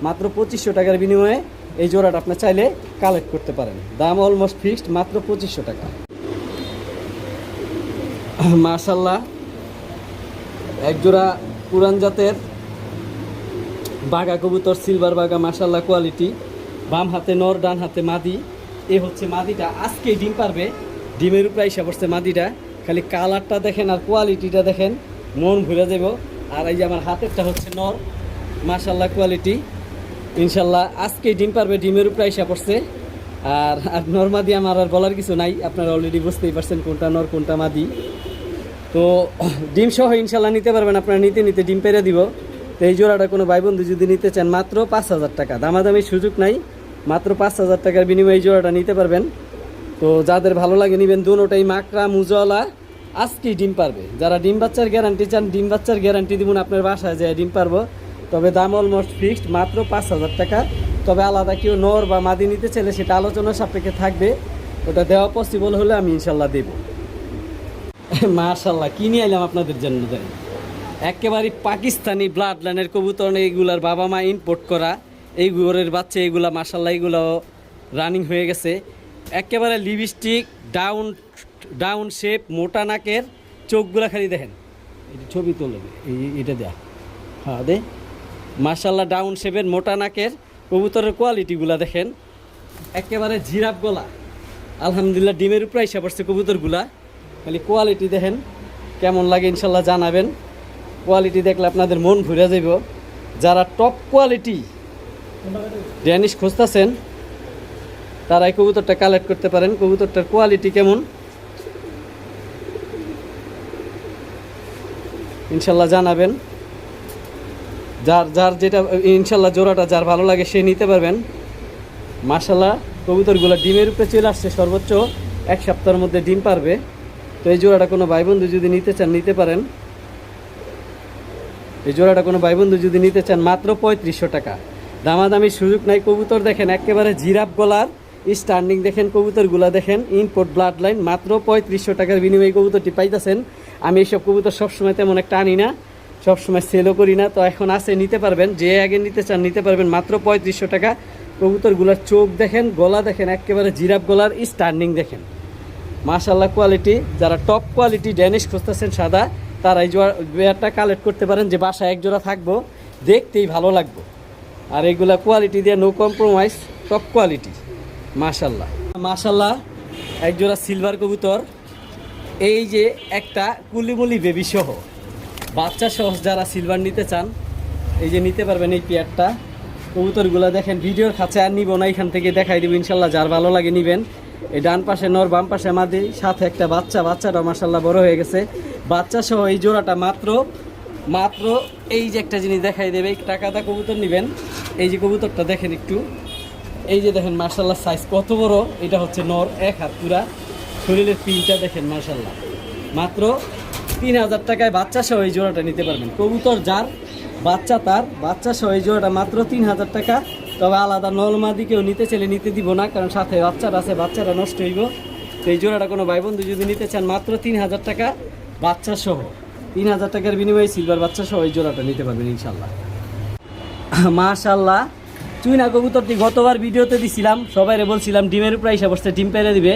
মাত্র 2500 টাকার বিনিময়ে এই জোড়াটা আপনি চাইলে কালেক্ট করতে পারেন। দাম অলমোস্ট ফিক্সড, মাত্র 2500 টাকা। মাশাল্লাহ, এক জোড়া পুরান জাতের বাঘা কবুতর, সিলভার বাঘা, মাশাল্লাহ কোয়ালিটি। বাম হাতে নর, ডান হাতে মাদি। এ হচ্ছে মাদিটা, আজকেই ডিম পারবে। ডিমের উপরে এসে পড়ছে মাদিটা। খালি কালারটা দেখেন আর কোয়ালিটিটা দেখেন, মন ভরে যাব। আর এই যে আমার হাতেরটা হচ্ছে নর, মাশাল্লাহ কোয়ালিটি। ইনশাল্লাহ আজকেই ডিম পারবে, ডিমের উপরে এসে পড়ছে। আর নর মাদি আমার আর বলার কিছু নাই, আপনারা অলরেডি বুঝতেই পারছেন কোনটা নর কোনটা মাদি। তো ডিম সহ ইনশাল্লাহ নিতে পারবেন, আপনারা নিতে নিতে ডিম পেরে দিব। তো এই জোড়াটা কোনো ভাই বন্ধু যদি নিতে চান, মাত্র 5000 টাকা, দামাদামি সুযোগ নাই। মাত্র 5000 টাকার বিনিময়ে এই জোড়াটা নিতে পারবেন। তো যাদের ভালো লাগে নেবেন। দুটোটাই মাকড়া মুজওয়ালা, আজকেই ডিম পারবে। যারা ডিম বাচ্চার গ্যারান্টি চান, ডিম বাচ্চার গ্যারান্টি দিব আপনার বাসায় যায় ডিম পারবো। তবে দাম অলমোস্ট ফিক্সড, মাত্র 5000 টাকা। তবে আলাদা কেউ নর বা মাদি নিতে চাইলে সেটা আলোচনা সাপেক্ষে থাকবে, ওটা দেওয়া পসিবল হলে আমি ইনশাল্লাহ দেব। মাশাল্লাহ, কি নিয়ে এলাম আপনাদের জন্য দেন, একেবারে পাকিস্তানি ব্লাড লাইনের কবুতর। এইগুলার বাবা মা ইম্পোর্ট করা, এই ঘরের বাচ্চা এগুলা মাশাল্লাহ এগুলো রানিং হয়ে গেছে। একেবারে লিপস্টিক, ডাউন শেপ, মোটা নাকের, চোখগুলা খালি দেখেন। এটা ছবি তোলে, এটা দেয়া, হ্যাঁ দে। মাশাল্লাহ ডাউন শেপের মোটা নাকের কবুতরের কোয়ালিটিগুলা দেখেন, একেবারে জিরাফ গলা। আলহামদুলিল্লাহ ডিমের উপরে এসে পড়ছে কবুতরগুলা। খালি কোয়ালিটি দেখেন কেমন লাগে ইনশাল্লাহ জানাবেন। কোয়ালিটি দেখলে আপনাদের মন ভরে যাইব। যারা টপ কোয়ালিটি ড্যানিশ খুঁজতেছেন তারা এই কবুতরটা কালেক্ট করতে পারেন। কবুতরটার কোয়ালিটি কেমন ইনশাল্লাহ জানাবেন। যার যেটা ইনশাল্লাহ জোড়াটা যার ভালো লাগে সে নিতে পারবেন। মাশাল্লাহ কবুতরগুলো ডিমের উপরে চলে আসছে, সর্বোচ্চ 1 সপ্তাহের মধ্যে ডিম পারবে। তো এই জোড়াটা কোনো ভাই বন্ধু যদি নিতে চান নিতে পারেন। এই জোড়াটা কোনো ভাই বন্ধু যদি নিতে চান, মাত্র 3500 টাকা, দামাদামি সুযোগ নাই। কবুতর দেখেন একেবারে জিরাফ গলার, স্ট্যান্ডিং দেখেন, কবুতরগুলা দেখেন, ইম্পোর্ট ব্লাড লাইন। মাত্র 3500 টাকার বিনিময়ে কবুতরটি পাইতেছেন। আমি এইসব কবুতর সবসময় তেমন একটা আনি না, সবসময় সেলও করি না। তো এখন আছে, নিতে পারবেন, যে আগে নিতে চান নিতে পারবেন, মাত্র 3500 টাকা। কবুতরগুলার চোখ দেখেন, গলা দেখেন, একেবারে জিরাফ গলার, স্ট্যান্ডিং দেখেন, মাশাল্লাহ কোয়ালিটি। যারা টপ কোয়ালিটি ড্যানিশ খুঁজতেছেন সাদা, তারা এই জোড়াটা কালেক্ট করতে পারেন। যে বাসায় এক জোড়া থাকবো, দেখতেই ভালো লাগবে। আর এইগুলা কোয়ালিটি দিয়ে নো কম্প্রোমাইজ, টপ কোয়ালিটি। মাশাল্লাহ মাশাল্লাহ, এক জোড়া সিলভার কবুতর। এই যে একটা কুলিমুলি বেবি সহ, বাচ্চা সহ যারা সিলভার নিতে চান, এই যে নিতে পারবেন এই পেয়ারটা। কবুতরগুলো দেখেন, ভিডিওর কাছে আর নিব না, এখান থেকে দেখাই দেবো ইনশাল্লাহ। যার ভালো লাগে নিবেন। এই ডান পাশে নর, বাম পাশে মাদি, সাথে একটা বাচ্চা। বাচ্চাটা মাশাল্লাহ বড় হয়ে গেছে। বাচ্চা সহ এই জোড়াটা মাত্র এই যে একটা জিনিস দেখাই দেবে, টাকাটা কবুতর নেবেন। এই যে কবুতরটা দেখেন একটু, এই যে দেখেন মাশাল্লাহ সাইজ কত বড়। এটা হচ্ছে নর, 1 হাত পুরা, শরীরের পিনটা দেখেন মাশাল্লাহ। মাত্র 3000 টাকায় বাচ্চা সহ এই জোড়াটা নিতে পারবেন। কবুতর যার বাচ্চা, তার বাচ্চা সহ এই জোড়াটা মাত্র 3000 টাকা। তবে আলাদা নলমাদি কেউ নিতে চাইলে নিতে দিব না, কারণ সাথে বাচ্চাটা আছে, বাচ্চাটা নষ্ট হইব। তো এই জোড়াটা কোনো ভাই বন্ধু যদি নিতে চান, মাত্র 3000 টাকা বাচ্চা সহ। 3000 টাকার বিনিময়ে সিলভার বাচ্চা সহ এই জোড়াটা নিতে পারবেন ইনশাল্লাহ। মাশাল্লাহ, চুইনা কবুতরটি গতবার ভিডিওতে দিছিলাম, সবাইরে বলছিলাম ডিমের উপরে এসে বসছে, ডিম পেরে দিবে।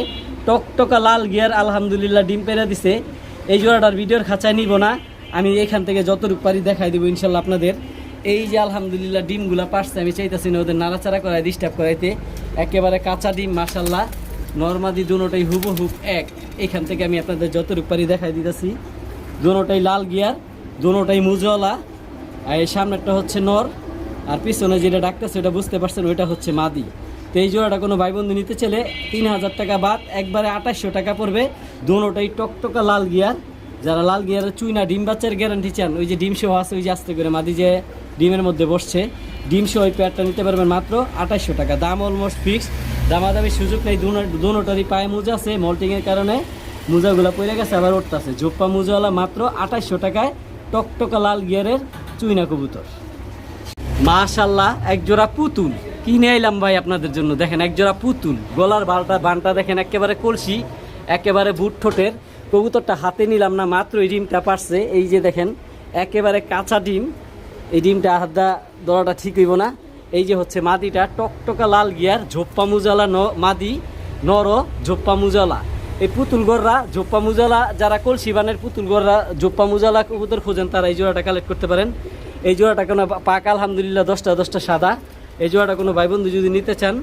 টকটকা লাল গিয়ার, আলহামদুলিল্লাহ ডিম পেরে দিছে। এই জোড়াটার ভিডিওর খাঁচায় নিব না, আমি এখান থেকে যতটুকু পারি দেখাই দেবো ইনশাল্লাহ আপনাদের। এই যে আলহামদুলিল্লাহ ডিমগুলো পারছে, আমি চাইতেছি না ওদের নাড়াচাড়া করাই, ডিস্টার্ব করাইতে। একেবারে কাঁচা ডিম মাশাল্লাহ, নরমাদি দুটোটাই হুবহুব এক। এখান থেকে আমি আপনাদের যতটুকু পারি দেখাই দিতেছি। দুটোটাই লাল গিয়ার, দুটোটাই মুজওয়ালা। আর এই সামনেরটা হচ্ছে নর, আর পিছনে যেটা ডাকতেছে ওটা বুঝতে পারছেন, ওইটা হচ্ছে মাদি। তো এই জোড়াটা কোনো ভাই বন্ধু নিতে চাইলে 3000 টাকা বাদ, একবারে 2800 টাকা পড়বে। দুটোটাই টকটকা লাল গিয়ার। যারা লাল গিয়ারের চুইনা ডিম বাচ্চার গ্যারান্টি চান, ওই যে ডিম সহ আছে, ওই যে আস্তে করে মাদি যে ডিমের মধ্যে বসছে, ডিম সহ ওই পেয়ারটা নিতে পারবেন মাত্র 2800 টাকা। দাম অলমোস্ট ফিক্সড, দামাদামির সুযোগ নেই। দুটোটারই পায়ে মোজা আছে, মল্টিংয়ের কারণে মোজাগুলো পড়ে গেছে, আবার উঠতেছে। ঝোপ্পা মোজাওয়ালা, মাত্র 2800 টাকায় টকটকা লাল গিয়ারের চুইনা কবুতর। মাশাল্লাহ, এক জোড়া পুতুল কিনে এলাম ভাই আপনাদের জন্য। দেখেন এক জোড়া পুতুল, গলার বানটা দেখেন, একেবারে কলসি, একেবারে বুট ঠোঁটের, কবুতরটা হাতে নিলাম না, মাত্র এই ডিমটা পারছে। এই যে দেখেন একেবারে কাঁচা ডিম, এই ডিমটা হাতটা ধরাটা ঠিক হইব না। এই যে হচ্ছে মাদিটা, টকটকা লাল গিয়ার, ঝোপ্পা মুজালা মাদি, নর ঝোপ্পা মুজালা। এই পুতুলগড়রা ঝোপ্পা মুজালা, যারা কলসিবানের পুতুলগড়রা ঝোপ্পা মুজালা কবুতর খোঁজেন তারা এই জোড়াটা কালেক্ট করতে পারেন। এই জোড়াটা কোনো পাক আলহামদুলিল্লাহ 10টা সাদা। এই জোড়াটা কোনো ভাই বন্ধু যদি নিতে চান,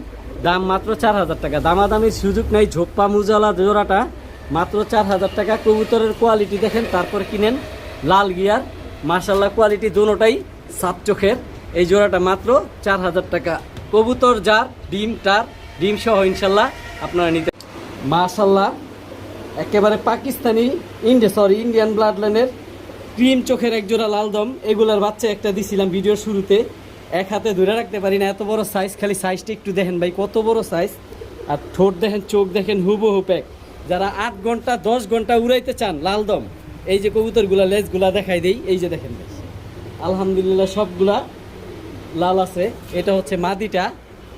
দাম মাত্র 4000 টাকা, দামাদামির সুযোগ নেই। ঝোপ্পা মুজালা জোড়াটা মাত্র 4000 টাকা। কবুতরের কোয়ালিটি দেখেন তারপর কিনেন। লাল গিয়ার মাশাল্লাহ, কোয়ালিটি দুটোটাই সাত চোখের। এই জোড়াটা মাত্র 4000 টাকা। কবুতর যার ডিম সহ ইনশাল্লাহ আপনারা নিতে। মাশাল্লাহ একেবারে পাকিস্তানি ইন্ডিয়ান ব্লাড লাইনের ক্রিম চোখের এক জোড়া লালদম। এগুলার বাচ্চা একটা দিছিলাম ভিডিওর শুরুতে, এক হাতে ধরে রাখতে পারি না, এত বড় সাইজ। খালি সাইজটা একটু দেখেন ভাই, কত বড় সাইজ। আর ঠোঁট দেখেন, চোখ দেখেন, হুবহু প্যাক। যারা 8 ঘন্টা 10 ঘন্টা উড়াইতে চান লালদম, এই যে কবুতরগুলা লেজগুলা দেখাই দেই। এই যে দেখেন ভাই, আলহামদুলিল্লাহ সবগুলা লাল আছে। এটা হচ্ছে মাদিটা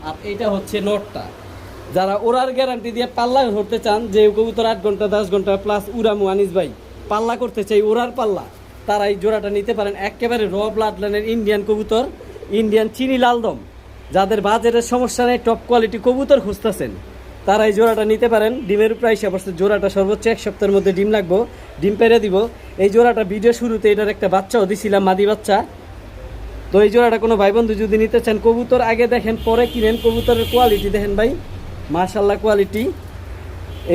আর এটা হচ্ছে নটটা। যারা ওরার গ্যারান্টি দিয়ে পাল্লা ধরতে চান, যে কবুতর 8 ঘন্টা 10 ঘন্টা প্লাস উড়ামু আনিস ভাই, পাল্লা করতে চাই ওরার পাল্লা, তারা এই জোড়াটা নিতে পারেন। একেবারে র ব্লাড লাইনের ইন্ডিয়ান কবুতর, ইন্ডিয়ান চিনি লালদম। যাদের বাজারের সমস্যা নেই, টপ কোয়ালিটি কবুতর খুঁজতেছেন, তারা এই জোড়াটা নিতে পারেন। ডিমের প্রাইস অবশ্য জোড়াটা সর্বোচ্চ 1 সপ্তাহের মধ্যে ডিম লাগবো, ডিম পেরে দিব। এই জোড়াটা ভিডিও শুরুতে এটার একটা বাচ্চাও দিছিলাম, মাদি বাচ্চা। তো এই জোড়াটা কোনো ভাই বন্ধু যদি নিতে চান, কবুতর আগে দেখেন পরে কিনেন। কবুতরের কোয়ালিটি দেখেন ভাই, মাশাল্লাহ কোয়ালিটি।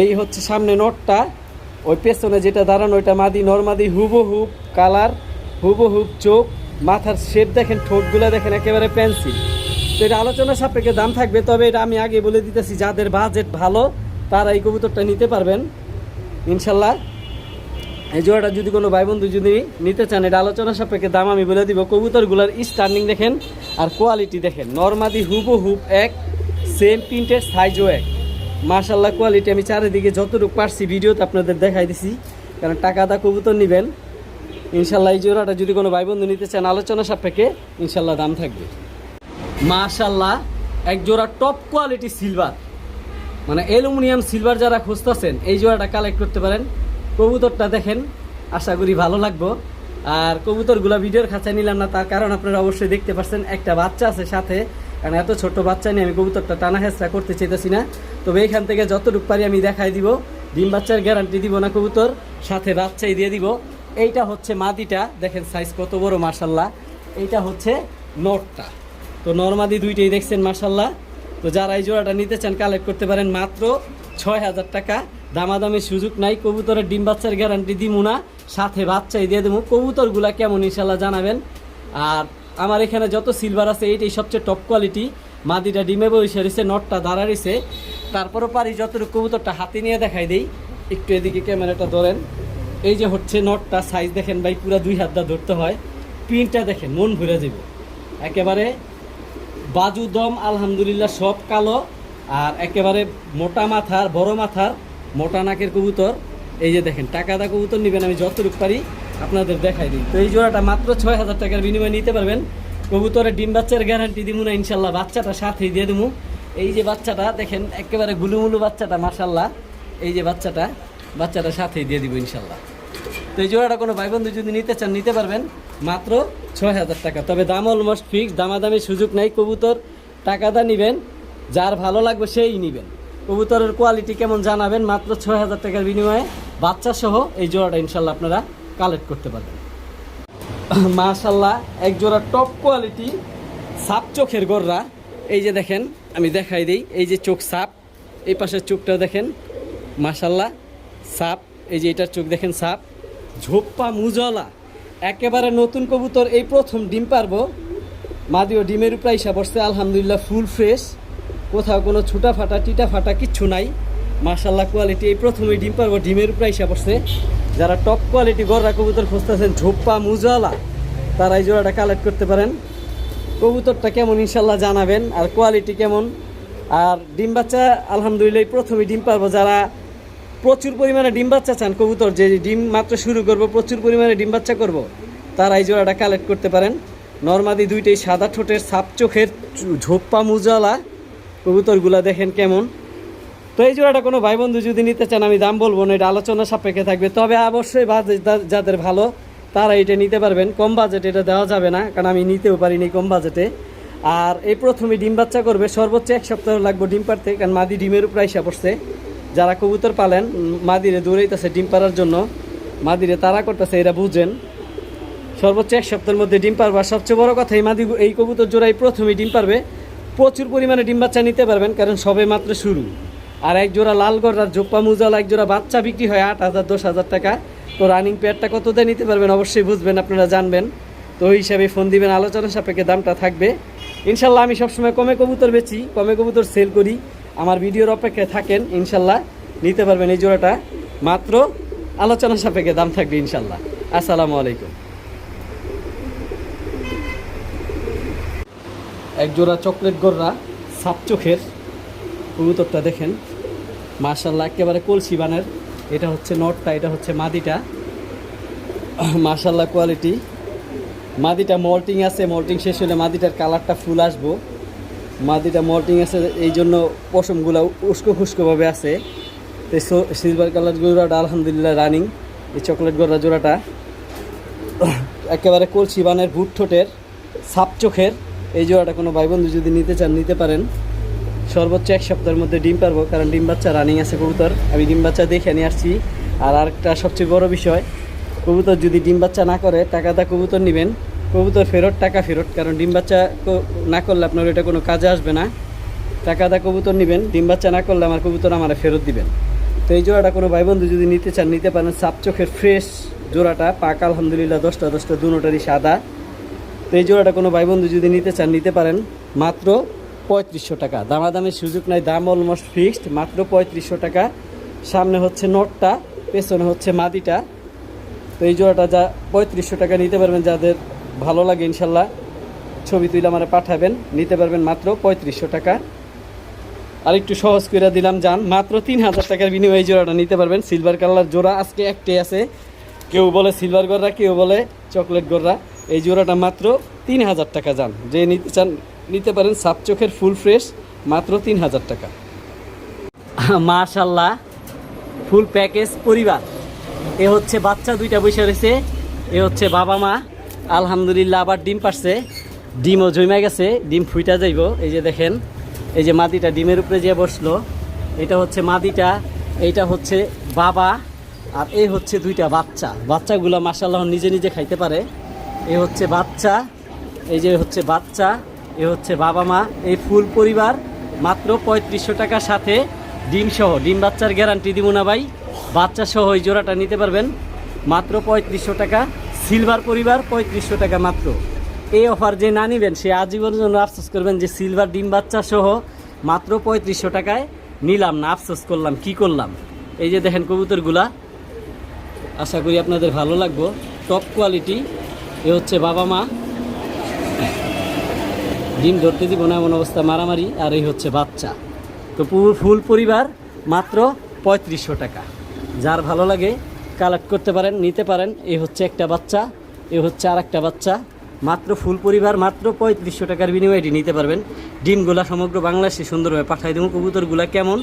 এই হচ্ছে সামনে নটটা, ওই পেছনে যেটা দাঁড়ানো ওইটা মাদি, নরমাদি, হুবহুব কালার, হুবহুব চোখ, মাথার শেপ দেখেন, ঠোঁটগুলো দেখেন একেবারে পেন্সিল। তো এটা আলোচনা সাপেক্ষে দাম থাকবে, তবে এটা আমি আগে বলে দিতেছি, যাদের বাজেট ভালো তারা এই কবুতরটা নিতে পারবেন ইনশাল্লাহ। এই জোড়াটা যদি কোনো ভাই বন্ধু যদি নিতে চান, এটা আলোচনা সাপেক্ষে দাম আমি বলে দিব। কবুতরগুলোর স্টার্নিং দেখেন আর কোয়ালিটি দেখেন, নরমাদি হুবহুব এক, সেম প্রিন্টের সাইজও এক। মাশাল্লাহ কোয়ালিটি আমি চারিদিকে যতটুকু পারছি ভিডিওতে আপনাদের দেখাই দিছি, কারণ টাকা দা কবুতর নেবেন ইনশাল্লাহ। এই জোড়াটা যদি কোনো ভাই বন্ধু নিতে চান, আলোচনা সাপেক্ষে ইনশাল্লাহ দাম থাকবে। মাশাল্লাহ এক জোড়া টপ কোয়ালিটি সিলভার, মানে অ্যালুমিনিয়াম সিলভার যারা খুঁজতেছেন, এই জোড়াটা কালেক্ট করতে পারেন। কবুতরটা দেখেন, আশা করি ভালো লাগবো। আর কবুতরগুলা ভিডিওর খাঁচায় নিলাম না, তার কারণ আপনারা অবশ্যই দেখতে পাচ্ছেন একটা বাচ্চা আছে সাথে, কারণ এত ছোট বাচ্চা নিয়ে আমি কবুতরটা টানা হেঁচড়া করতে চাইতেছি না। তবে এইখান থেকে যতটুকু পারি আমি দেখাই দিব। ডিম বাচ্চার গ্যারান্টি দিব না, কবুতর সাথে বাচ্চাই দিয়ে দিব। এইটা হচ্ছে মাদিটা, দেখেন সাইজ কত বড় মাশাল্লাহ। এইটা হচ্ছে নটটা। তো নরমাদি দুইটাই দেখছেন মাশাল্লাহ। তো যারা এই জোড়াটা নিতে চান কালেক্ট করতে পারেন মাত্র 6000 টাকা, দামাদামের সুযোগ নাই। কবুতরের ডিম বাচ্চার গ্যারান্টি দিমু না, সাথে বাচ্চাই দিয়ে দেবো। কবুতরগুলা কেমন ইনশাল্লাহ জানাবেন। আর আমার এখানে যত সিলভার আছে এইটাই সবচেয়ে টপ কোয়ালিটি। মাদিটা ডিমে বসে রয়েছে, নটটা দাঁড়া রয়েছে। তারপরও পারি যতটুকু কবুতরটা হাতে নিয়ে দেখাই দেই, একটু এদিকে ক্যামেরাটা ধরেন। এই যে হচ্ছে নটটা, সাইজ দেখেন ভাই, পুরো 2 হাত দা ধরতে হয়। প্রিন্টটা দেখেন, মন ভরে যাবে একেবারে। বাজু দম আলহামদুলিল্লাহ সব কালো, আর একেবারে মোটা মাথার, বড় মাথার, মোটা নাকের কবুতর। এই যে দেখেন, টাকা দা কবুতর নেবেন, আমি যতটুকু পারি আপনাদের দেখাই দিই। তো এই জোড়াটা মাত্র 6000 টাকার বিনিময়ে নিতে পারবেন। কবুতরের ডিম বাচ্চার গ্যারান্টি দিব না ইনশাল্লাহ, বাচ্চাটা সাথেই দিয়ে দেবো। এই যে বাচ্চাটা দেখেন, একেবারে গুলুমুলু বাচ্চাটা মাশাল্লাহ। এই যে বাচ্চাটা সাথেই দিয়ে দিব ইনশাল্লাহ। তো এই জোড়াটা কোনো ভাই বন্ধু যদি নিতে চান নিতে পারবেন মাত্র 6000 টাকা। তবে দাম অলমোস্ট ফিক্স, দামাদামির সুযোগ নাই। কবুতর টাকাটা নেবেন, যার ভালো লাগবে সেই নেবেন। কবুতরের কোয়ালিটি কেমন জানাবেন, মাত্র 6000 টাকার বিনিময়ে বাচ্চা সহ এই জোড়াটা ইনশাল্লাহ আপনারা কালেক্ট করতে পারবেন। মাশাল্লাহ এক জোড়া টপ কোয়ালিটি সাপ চোখের গররা। এই যে দেখেন, আমি দেখাই দিই। এই যে চোখ সাপ, এই পাশের চোখটাও দেখেন মাশাল্লাহ সাপ। এই যে এটার চোখ দেখেন সাপ, ঝোপ্পা মুজলা, একেবারে নতুন কবুতর, এই প্রথম ডিম পারবো। মাদিও ডিমের উপরে আইসা বসছে আলহামদুলিল্লাহ, ফুল ফ্রেশ, কোথাও কোনো ছুটা ফাটা টিটা ফাটা কিচ্ছু নাই। মাশাল্লাহ কোয়ালিটি, এই প্রথমেই ডিম পারবো, ডিমের উপরে আইসা বসছে। যারা টপ কোয়ালিটি গররা কবুতর খুঁজতেছেন, ঝোপ্পা মুজলা, তারা এই জোড়াটা কালেক্ট করতে পারেন। কবুতরটা কেমন ইনশাল্লাহ জানাবেন, আর কোয়ালিটি কেমন। আর ডিম বাচ্চা আলহামদুলিল্লাহ এই প্রথমেই ডিম পারবো। যারা প্রচুর পরিমাণে ডিম বাচ্চা চান, কবুতর যে ডিম মাত্র শুরু করব, প্রচুর পরিমাণে ডিম বাচ্চা করব, তারা এই জোড়াটা কালেক্ট করতে পারেন। নরমাদি দুইটাই সাদা ঠোঁটের, সাপ চোখের, ঝোপ্পা মুজালা কবুতরগুলা দেখেন কেমন। তো এই জোড়াটা কোনো ভাই বন্ধু যদি নিতে চান আমি দাম বলবো না, এটা আলোচনা সাপেক্ষে থাকবে। তবে অবশ্যই বাজেট যাদের ভালো তারা এটা নিতে পারবেন, কম বাজেটে এটা দেওয়া যাবে না, কারণ আমি নিতেও পারিনি কম বাজেটে। আর এই প্রথমে ডিম বাচ্চা করবে, সর্বোচ্চ 1 সপ্তাহ লাগবে ডিম পারতে, কারণ মাদি ডিমের উপর আইসা পড়ছে। যারা কবুতর পালেন মাদিরে দৌড়াইতেছে ডিম পারার জন্য, মাদিরে তারা করতেছে, এরা বুঝেন। সর্বোচ্চ 1 সপ্তাহের মধ্যে ডিম পারবে। আর সবচেয়ে বড় কথা, এই কবুতর জোড়াই প্রথমেই ডিম পারবে, প্রচুর পরিমাণে ডিম বাচ্চা নিতে পারবেন, কারণ সবে মাত্র শুরু। আর এক জোড়া লাল গড়ার জোপ্পা মুজাল এক জোড়া বাচ্চা বিক্রি হয় 8,000 10,000 টাকা। তো রানিং পেয়ারটা কত দিয়ে নিতে পারবেন অবশ্যই বুঝবেন, আপনারা জানবেন। তো ওই হিসাবে ফোন দিবেন, আলোচনা সাপেক্ষে দামটা থাকবে ইনশাল্লাহ। আমি সবসময় কমে কবুতর বেচি, কমে কবুতর সেল করি, আমার ভিডিওর অপেক্ষায় থাকেন, ইনশাল্লাহ নিতে পারবেন এই জোড়াটা, মাত্র আলোচনা সাপেক্ষে দাম থাকবে ইনশাল্লাহ। আসসালামু আলাইকুম। এক জোড়া চকলেট গররা সাপ চোখের কবুতরটা দেখেন, মাশাল্লাহ একেবারে কলসি বানের। এটা হচ্ছে নটটা, এটা হচ্ছে মাদিটা, মাশাল্লাহ কোয়ালিটি। মাদিটা মল্টিং আছে, মল্টিং শেষ হলে মাদিটার কালারটা ফুল আসবো। মাদিটা মল্টিং আছে এই জন্য পশমগুলো উস্কো খুস্কোভাবে আছে। তো সিলভার কালার জোড়াটা আলহামদুলিল্লাহ রানিং। এই চকলেট গররা জোড়াটা একেবারে কলসি বানের, ভুট ঠোঁটের, সাপ চোখের। এই জোড়াটা কোনো ভাই বন্ধু যদি নিতে চান নিতে পারেন। সর্বোচ্চ 1 সপ্তাহের মধ্যে ডিম পারবো, কারণ ডিম বাচ্চা রানিং আছে কবুতর, আমি ডিম বাচ্চা দেখে নিয়ে আসছি। আর আরেকটা সবচেয়ে বড় বিষয়, কবুতর যদি ডিম বাচ্চা না করে টাকাটা কবুতর নেবেন, কবুতর ফেরত, টাকা ফেরত। কারণ ডিম বাচ্চা না করলে আপনার এটা কোনো কাজে আসবে না। টাকাটা কবুতর নেবেন, ডিম বাচ্চা না করলে আমার কবুতর আমার ফেরত দিবেন। তো এই জোড়াটা কোনো ভাই বন্ধু যদি নিতে চান নিতে পারেন। সাপ চোখের ফ্রেশ জোড়াটা, পাক আলহামদুলিল্লাহ 10টা দুটোটারই সাদা। তো এই জোড়াটা কোনো ভাই বন্ধু যদি নিতে চান নিতে পারেন, মাত্র 3500 টাকা। দামাদামের সুযোগ নাই, দাম অলমোস্ট ফিক্সড, মাত্র 3500 টাকা। সামনে হচ্ছে নটটা, পেছনে হচ্ছে মাদিটা। তো এই জোড়াটা যা 3500 টাকা নিতে পারবেন, যাদের ভালো লাগে ইনশাল্লাহ ছবি তুলে আমার পাঠাবেন, নিতে পারবেন মাত্র 3500 টাকা। আর একটু সহজ করে দিলাম, যান মাত্র 3000 টাকার বিনিময়ে এই জোড়াটা নিতে পারবেন। সিলভার কালার জোড়া আজকে একটাই আছে, কেউ বলে সিলভার গররা, কেউ বলে চকলেট গররা। এই জোড়াটা মাত্র 3000 টাকা, যান যে নিতে চান নিতে পারেন। সাপ চোখের ফুল ফ্রেশ, মাত্র 3000 টাকা। মাশাল্লাহ ফুল প্যাকেজ পরিবার। এ হচ্ছে বাচ্চা দুইটা বসে রয়েছে, এ হচ্ছে বাবা মা আলহামদুলিল্লাহ। আবার ডিম পারছে, ডিমও জমে গেছে, ডিম ফুইটা যাইব। এই যে দেখেন, এই যে মাদিটা ডিমের উপরে যে বসলো, এটা হচ্ছে মাদিটা, এইটা হচ্ছে বাবা, আর এই হচ্ছে দুইটা বাচ্চা। বাচ্চাগুলো মাশাল্লাহ নিজে নিজে খাইতে পারে। এ হচ্ছে বাচ্চা, এই যে হচ্ছে বাচ্চা, এ হচ্ছে বাবা মা। এই ফুল পরিবার মাত্র 3500 টাকার সাথে ডিম সহ, ডিম বাচ্চার গ্যারান্টি দিব না ভাই, বাচ্চা সহ এই জোড়াটা নিতে পারবেন মাত্র 3500 টাকা। সিলভার পরিবার 3500 টাকা মাত্র। এই অফার যে না নিবেন সে আজীবনের জন্য আফসোস করবেন যে সিলভার ডিম বাচ্চা সহ মাত্র 3500 টাকায় নিলাম না, আফসোস করলাম, কি করলাম। এই যে দেখেন কবুতরগুলা, আশা করি আপনাদের ভালো লাগবে, টপ কোয়ালিটি। এ হচ্ছে বাবা মা, ডিম ধরতে দিব না এমন অবস্থা, মারামারি। আর এই হচ্ছে বাচ্চা। তো ফুল পরিবার মাত্র 3500 টাকা। যার ভালো লাগে কালেক্ট করতে পারেন, নিতে পারেন। এই হচ্ছে একটা বাচ্চা, এ হচ্ছে আর একটা বাচ্চা, মাত্র ফুল পরিবার, মাত্র 3500 টাকার বিনিময়ে এটি নিতে পারবেন। ডিমগুলা সমগ্র বাংলাদেশে সুন্দরভাবে পাঠাই দেবো। কবুতরগুলা কেমন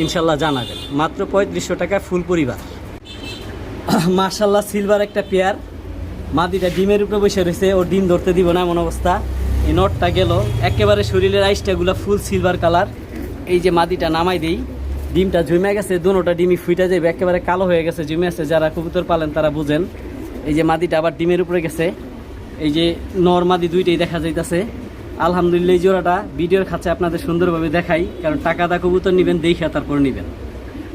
ইনশাল্লাহ জানাবেন, মাত্র 3500 টাকা ফুল পরিবার। মাশাল্লাহ সিলভার একটা পেয়ার, মাদিটা ডিমের উপরে বসে রয়েছে, ও ডিম ধরতে দিব না এমন অবস্থা। এই নটটা গেল, একেবারে শরীরের আইসটাগুলো ফুল সিলভার কালার। এই যে মাদিটা নামাই দেই, ডিমটা জমে গেছে, দুটোটা ডিমই ফুইটা যাবে, একেবারে কালো হয়ে গেছে, জমে আছে। যারা কবুতর পালেন তারা বুঝেন। এই যে মাদিটা আবার ডিমের উপরে গেছে, এই যে নর মাদি দুইটাই দেখা যাইতেছে। আলহামদুলিল্লাহ এই জোড়াটা ভিডিওর কাছে আপনাদের সুন্দরভাবে দেখাই, কারণ টাকা দা কবুতর নেবেন দেখে তারপর নেবেন।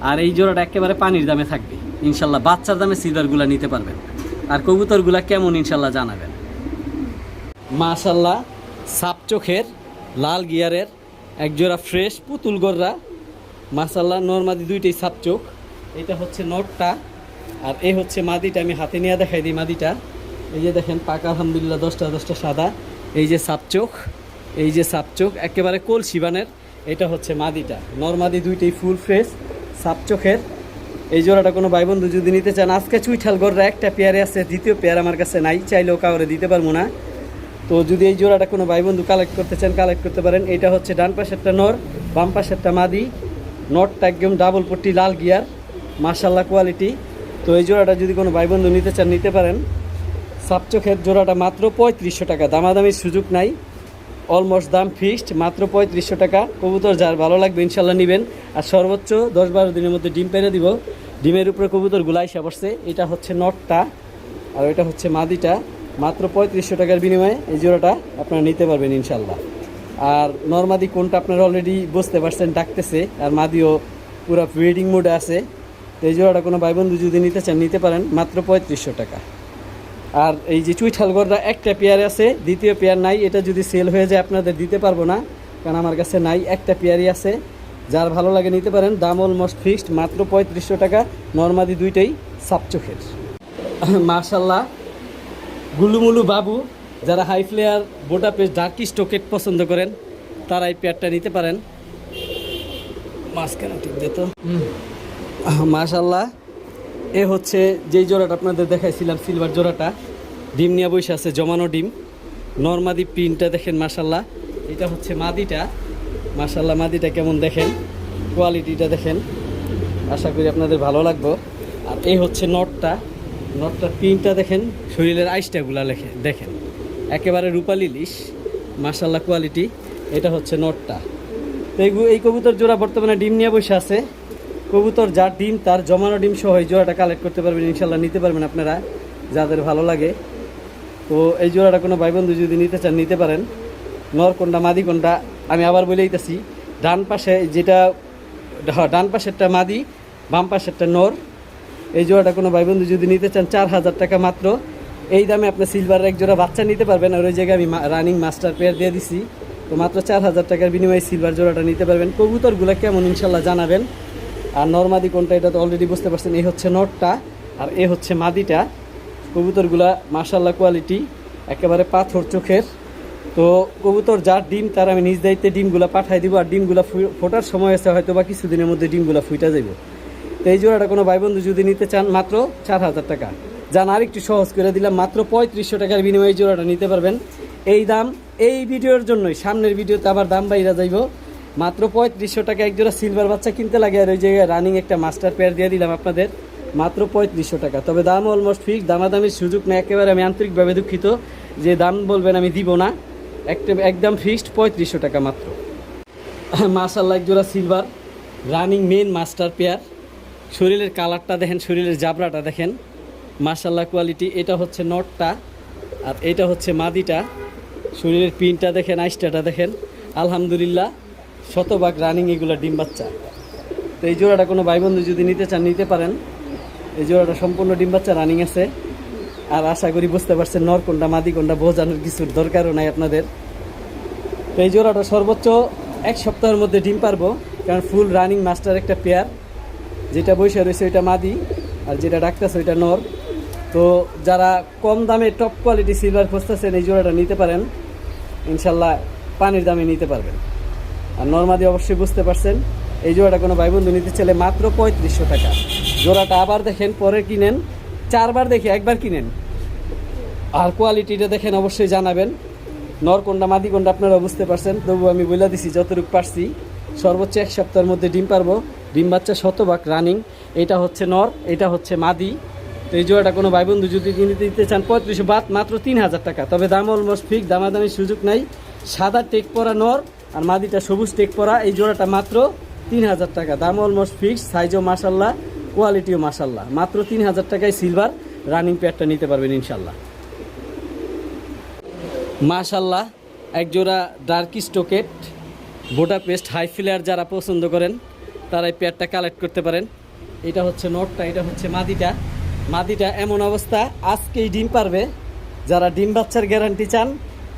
আর এই জোড়াটা একেবারে পানির দামে থাকবে ইনশাল্লাহ, বাচ্চার দামে সিলভারগুলা নিতে পারবেন। আর কবুতরগুলা কেমন ইনশাল্লাহ জানাবেন। মাশাল্লাহ সাপ চোখের লাল গিয়ারের একজোড়া ফ্রেশ পুতুল গররা, মাশাল্লাহ নরমাদি দুইটাই সাপ চোখ। এটা হচ্ছে নটটা, আর এই হচ্ছে মাদিটা। আমি হাতে নিয়ে দেখাই দিই মাদিটা। এই যে দেখেন পাকা আলহামদুলিল্লাহ 10টা সাদা। এই যে সাপ চোখ, এই যে সাপ চোখ একেবারে কলসি বানের। এটা হচ্ছে মাদিটা, নরমাদি দুইটাই ফুল ফ্রেশ সাপ চোখের। এই জোড়াটা কোনো ভাই বন্ধু যদি নিতে চান, আজকে চুইঠাল গররা একটা পেয়ারে আছে, দ্বিতীয় পেয়ার আমার কাছে নাই, চাইলেও কাউরে দিতে পারবো না। তো যদি এই জোড়াটা কোনো ভাই বন্ধু কালেক্ট করতে চান কালেক্ট করতে পারেন। এটা হচ্ছে ডান পাশেরটা নর, বাম পাশেরটা মাদি। নটটা একদম ডাবল পট্টি লাল গিয়ার, মাশাল্লাহ কোয়ালিটি। তো এই জোড়াটা যদি কোনো ভাই বন্ধু নিতে চান নিতে পারেন। সাপচোখের জোড়াটা মাত্র 3500 টাকা, দামাদামির সুযোগ নাই, অলমোস্ট দাম ফিক্সড, মাত্র 3500 টাকা। কবুতর যার ভালো লাগবে ইনশাল্লাহ নেবেন। আর সর্বোচ্চ 10-12 দিনের মধ্যে ডিম পেরে দিব। ডিমের উপরে কবুতরগুলো আইসা পড়ছে। এটা হচ্ছে নটটা আর এটা হচ্ছে মাদিটা, মাত্র 3500 টাকার বিনিময়ে এই জোড়াটা আপনারা নিতে পারবেন ইনশাল্লাহ। আর নরমাদি কোনটা আপনারা অলরেডি বুঝতে পারছেন, ডাকতেছে। আর মাদিও পুরো ব্রিডিং মোডে আছে। তো এই জোড়াটা কোনো ভাই বন্ধু যদি নিতে চান নিতে পারেন, মাত্র 3500 টাকা। আর এই যে চুইঠাল গড়রা একটা পেয়ার আছে, দ্বিতীয় পেয়ার নাই। এটা যদি সেল হয়ে যায় আপনাদের দিতে পারবো না, কারণ আমার কাছে নাই, একটা পেয়ারই আছে। যার ভালো লাগে নিতে পারেন, দাম অলমোস্ট ফিক্সড, মাত্র 3500 টাকা। নরমাদি দুইটাই সাপচোখের। মাশাল্লাহ গুলুমুলু বাবু, যারা হাই ফ্লেয়ার বোটা পেস ডার্কি স্টোকেট পছন্দ করেন তারা এই পেয়ারটা নিতে পারেন। মাঝখানে ঠিক যেত। মাশাল্লাহ এ হচ্ছে যেই জোড়াটা আপনাদের দেখাইছিলাম, সিলভার জোড়াটা, ডিম নিয়ে বসে আছে, জমানো ডিম। নরমাদি প্রিন্টটা দেখেন মাশাল্লাহ। এটা হচ্ছে মাদিটা, মাশাল্লাহ মাদিটা কেমন দেখেন, কোয়ালিটিটা দেখেন, আশা করি আপনাদের ভালো লাগবে। আর এই হচ্ছে নটটা, নটটার প্রিন্টটা দেখেন, শরীরের আইসটাগুলা দেখেন, একেবারে রূপালি ইলিশ, মাশাল্লাহ কোয়ালিটি। এটা হচ্ছে নটটা। তো এই কবুতর জোড়া বর্তমানে ডিম নিয়ে বসে আছে। কবুতর যার ডিম তার জমানো ডিম সহ এই জোড়াটা কালেক্ট করতে পারবেন ইনশাল্লাহ, নিতে পারবেন আপনারা যাদের ভালো লাগে। তো এই জোড়াটা কোনো ভাই বন্ধু যদি নিতে চান নিতে পারেন। নর কোনটা মাদি কোনটা আমি আবার বলে দিতেছি। ডান পাশে যেটা, ডান পাশেরটা মাদি, বাম পাশেরটা নর। এই জোড়াটা কোনো ভাই বন্ধু যদি নিতে চান 4000 টাকা মাত্র। এই দামে আপনি সিলভারের এক জোড়া বাচ্চা নিতে পারবেন। আর ওই জায়গায় আমি রানিং মাস্টার পেয়ার দিয়ে দিছি। তো মাত্র 4000 টাকার বিনিময়ে সিলভার জোড়াটা নিতে পারবেন। কবুতরগুলো কেমন ইনশাল্লাহ জানাবেন। আর নরমাদি কোনটা এটা তো অলরেডি বুঝতে পারছেন। এই হচ্ছে নটটা আর এ হচ্ছে মাদিটা। কবুতরগুলা মাশাল্লাহ কোয়ালিটি, একেবারে পাথর চোখের। তো কবুতর যার ডিম তার আমি নিজ দায়িত্বে ডিমগুলা পাঠাই দিব। আর ডিমগুলা ফোটার সময় আছে হয়তো বা কিছুদিনের মধ্যে ডিমগুলা ফুইটা যাইব। তো এই জোড়াটা কোনো ভাই বন্ধু যদি নিতে চান মাত্র 4000 টাকা। যান আর একটু সহজ করে দিলাম, মাত্র 3500 টাকার বিনিময়ে এই জোড়াটা নিতে পারবেন। এই দাম এই ভিডিওর জন্যই, সামনের ভিডিওতে আবার দাম বাইরা যাইব। মাত্র 3500 টাকা এক জোড়া সিলভার বাচ্চা কিনতে লাগে। আর ওই জায়গায় রানিং একটা মাস্টার পেয়ার দিয়ে দিলাম আপনাদের, মাত্র 3500 টাকা। তবে দাম অলমোস্ট ফিক্স, দামাদামির সুযোগ নেই। একেবারে আমি আন্তরিকভাবে দুঃখিত, যে দাম বলবেন আমি দিব না, একদম ফিক্সড 3500 টাকা মাত্র। মাশাল্লাহ এক জোড়া silver running men master pair. শরীরের কালারটা দেখেন, শরীরের জাবরাটা দেখেন, মাশাল্লাহ কোয়ালিটি। এটা হচ্ছে নটটা আর এটা হচ্ছে মাদিটা। শরীরের প্রিন্টটা দেখেন, আইসটাটা দেখেন, আলহামদুলিল্লাহ শতভাগ রানিং এগুলো ডিম বাচ্চা। তো এই জোড়াটা কোনো ভাই বন্ধু যদি নিতে চান নিতে পারেন। এই জোড়াটা সম্পূর্ণ ডিম বাচ্চা রানিং আছে। আর আশা করি বুঝতে পারছেন নর কোনটা মাদি কোনটা বোঝানোর কিছুর দরকারও নাই আপনাদের। তো এই জোড়াটা সর্বোচ্চ 1 সপ্তাহের মধ্যে ডিম পারবো, কারণ ফুল রানিং মাস্টার একটা পেয়ার। যেটা বসে রয়েছে ওইটা মাদি আর যেটা ডাকতেছে ওইটা নর। তো যারা কম দামে টপ কোয়ালিটি সিলভার খুঁজতেছেন এই জোড়াটা নিতে পারেন ইনশাল্লাহ, পানির দামে নিতে পারবেন। আর নরমাদি অবশ্যই বুঝতে পারছেন। এই জোড়াটা কোনো ভাই বন্ধু নিতে চাইলে মাত্র 3500 টাকা। জোড়াটা আবার দেখেন, পরে কিনেন, 4 বার দেখে একবার কিনেন। আর কোয়ালিটিটা দেখেন, অবশ্যই জানাবেন নর কোনটা মাদি কোনটা আপনারা বুঝতে পারছেন। তবু আমি বলে দিছি যতটুকু পারছি। সর্বোচ্চ 1 সপ্তাহের মধ্যে ডিম পারবো, ডিম বাচ্চা শতভাগ রানিং। এটা হচ্ছে নর, এটা হচ্ছে মাদি। তো এই জোড়াটা কোনো ভাই বন্ধু যদি কিনতে দিতে চান 3500 বাদ, মাত্র 3000 টাকা। তবে দাম অলমোস্ট ফিক্স, দামাদামির সুযোগ নাই। সাদা টেক পরা নর আর মাদিটা সবুজ টেক পরা। এই জোড়াটা মাত্র 3000 টাকা, দাম অলমোস্ট ফিক্স। সাইজও মাশাল্লাহ, কোয়ালিটিও মাশাল্লাহ। মাত্র 3000 টাকায় সিলভার রানিং পেয়ারটা নিতে পারবেন ইনশাল্লাহ। মাশাল্লাহ এক জোড়া ডার্কি স্টোকেট বোটা পেস্ট হাই ফ্লেয়ার যারা পছন্দ করেন তারা এই পেয়ারটা কালেক্ট করতে পারেন। এটা হচ্ছে নটটা, এটা হচ্ছে মাদিটা। মাদিটা এমন অবস্থা আজকেই ডিম পারবে। যারা ডিম বাচ্চার গ্যারান্টি চান,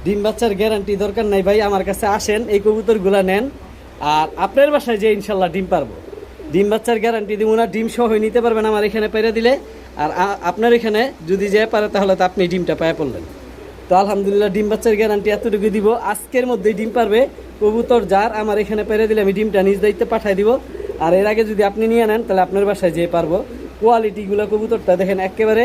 ডিম বাচ্চার গ্যারান্টি দরকার নাই ভাই, আমার কাছে আসেন, এই কবুতরগুলা নেন। আর আপনার বাসায় যে ইনশাল্লাহ ডিম পারবো, ডিম বাচ্চার গ্যারান্টি দিব না, ডিম সহ নিতে পারবেন আমার এখানে পেরে দিলে। আর আপনার এখানে যদি যে পারে তাহলে তো আপনি ডিমটা পায়ে পড়লেন। তো আলহামদুলিল্লাহ ডিম বাচ্চার গ্যারান্টি এতটুকু দিব, আজকের মধ্যেই ডিম পারবে কবুতর যার আমার এখানে পেরে দিলে আমি ডিমটা নিজ দায়িত্বে পাঠিয়ে দিব। আর এর আগে যদি আপনি নিয়ে নেন তাহলে আপনার বাসায় যেয়ে পারবো। কোয়ালিটিগুলো কবুতরটা দেখেন, একেবারে